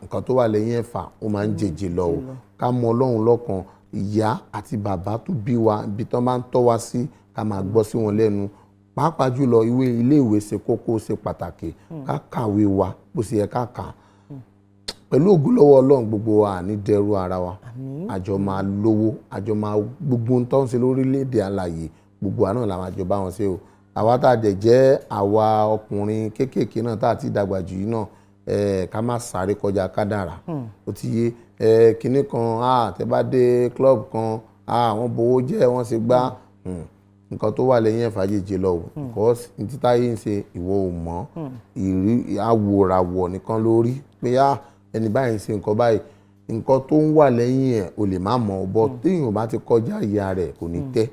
nǹkan tó wà lẹ́yìn ẹ̀fà ó máa ń jèjì lọ o ká mọ Ọlọ́run lọ́kàn ìyá àti bàbá tó bí wa ibi tán máa ń tọ́ wa sí ká máa gbọ́ sí wọn lẹ́nu pàápàá jùlọ ilé ìwé ṣe kókó ṣe pàtàkì ká kàwé wa bó ṣe yẹ ká kà á pẹ̀lú ògo lọ́wọ́ Ọlọ́run gbogbo wa ní dẹrù ara wa àjọ máa lówó àjọ máa gbogbo tó ń ṣe lórílẹ̀‐èdè alàyè gbogbo wa náà làwọn àjọ bá wọn ṣe o àwa tá a dẹ̀ jẹ́ àwa ọkùnrin kéékèèké náà tá a ti dàgbà jù yìí náà ká má sáré kọjá kádàrá ó ti yé kinní kan tẹ́ bá dé club kan wọ́n bowó jẹ́ wọ́n ṣe gbá nǹkan tó wà lẹ́yìn ẹ̀fà jèjì lọ because ní Táyé ń ṣe ìwọ ò mọ̀ àwòràwọ̀ nìkan lórí pé ẹni báyìí ń ṣe nǹkan báyìí nǹkan tó ń wà lẹ́yìn ẹ̀ o lè má mọ̀ ọ́ bọ́ téèyàn bá ti kọjá ìyá rẹ̀ kò ní tẹ́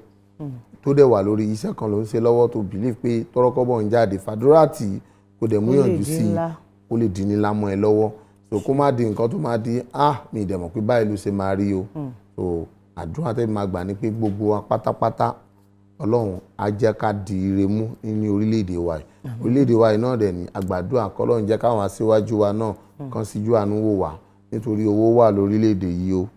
tó dẹ̀ wà lórí iṣẹ́ kan ló ń ṣe lọ́wọ́ tó believe pé tọ́rọ́kọ́bọ̀ ń jáde fàdúrà tí kò dẹ̀ múyànjú sí i ó lè dín ní lámọ́ ẹ lọ́wọ́ so kó má di nǹkan tó má di mi ì dẹ̀ mọ̀ pé báyìí ló ṣe máa rí o so àdúrà tẹ́ máa gbà ní pé gbogbo wa pátápátá ọlọ́run á jẹ́ ká di ire mú ní orílẹ̀-èdè wa yìí orílẹ̀-èdè wa yìí náà dẹ̀ ní àgbàdua kọ́lọ́run jẹ́ káwọn aṣíwájú wa náà kan síjú àánú wò wá nítorí owó wà lórílẹ̀-èdè yìí o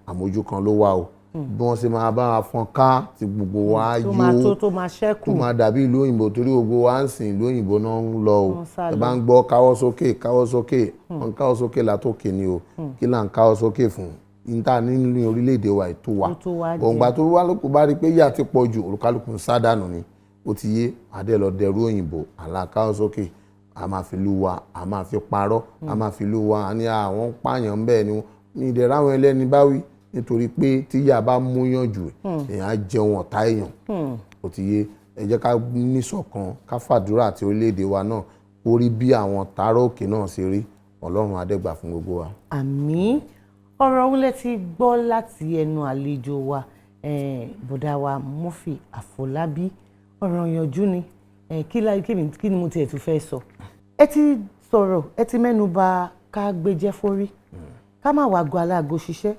àmójú kan ló wà o bí wọ́n ṣe máa bá wa fọ́n ká tí gbogbo wa yóò tó máa ṣẹ́kù tó máa dàbí ìlú òyìnbó torí gbogbo wa ń sìn ìlú òyìnbó náà ń lọ o ẹ bá ń gbọ́ káwọ́ sókè wọ́n káwọ́ sókè látòkè ni o kí là ń káwọ́ sókè fún níta nínú orílẹ̀-èdè wa ètò wa òǹgbà tó wá lóko bá rí pé yà ti pọ̀ jù olùkálùkù ń sádànù ni ó ti yé adé lọ dẹrú òyìnbó àlàkáwọ́ sókè a máa fi lù wá a máa fi parọ́ a máa fi lù wá ní àwọn pààyàn bẹ́ẹ̀ ni ní ìdẹ̀rẹ̀ àwọn ẹlẹ́ni bá wí nítorí pé tíyà bá múyàn jù èèyàn á jẹun ọ̀tá èèyàn ó ti yé ẹ jẹ́ ká níṣọ̀kan ká fàdúrà àti orílẹ̀-èdè wa náà ó rí bí àwọn tààrà òkè náà ṣe rí ọlọ́run adẹ́gbà fún gbogbo wa. àmín ọ̀rọ̀ òun lẹ ti gbọ́ láti ẹnu àlejò wa bọ̀dá wa Murphy Afolabi ọ̀rọ̀ yanjú ni kí ni mo tiẹ̀ tún fẹ́ sọ ẹ ti sọ̀rọ̀ ẹ ti mẹ́nu bà ká gbéjẹ́ forí ká má wàá gba aláàgó ṣiṣẹ́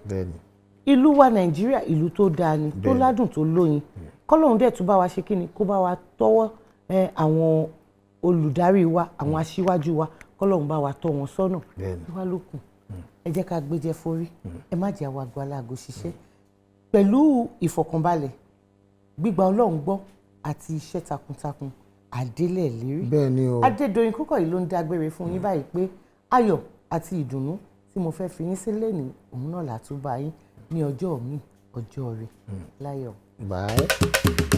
ìlú wa Nàìjíríà ìlú tó dáa ni tó ládùn tó lóyin kọ́lọ́hún dẹ̀ tún bá wa ṣe kí ni kó bá wa tọ́wọ́ àwọn olùdarí wa àwọn aṣíwájú wa kọ́lọ́hún bá wa tọ́ wọn sọ́nà wá lókun ẹ jẹ́ ká gbéjẹ́ forí ẹ má jẹ́ àwa gba aláàgó ṣiṣẹ́ pẹ̀lú ìfọ̀kànbalẹ̀ gbígba Ọlọ́run gbọ́ àti iṣẹ́ takuntakun àdélẹ̀ lérí bẹ́ẹ̀ ni o Adédoyin Kúkọ̀yí ló ń dágbére fún yín báyìí pé ayọ̀ àti ìdùnnú tí mo fẹ́ fi yín sílẹ̀ ní òun náà látúbà yín ní ọjọ́ mi ọjọ́ rẹ̀ láyọ̀. Bye.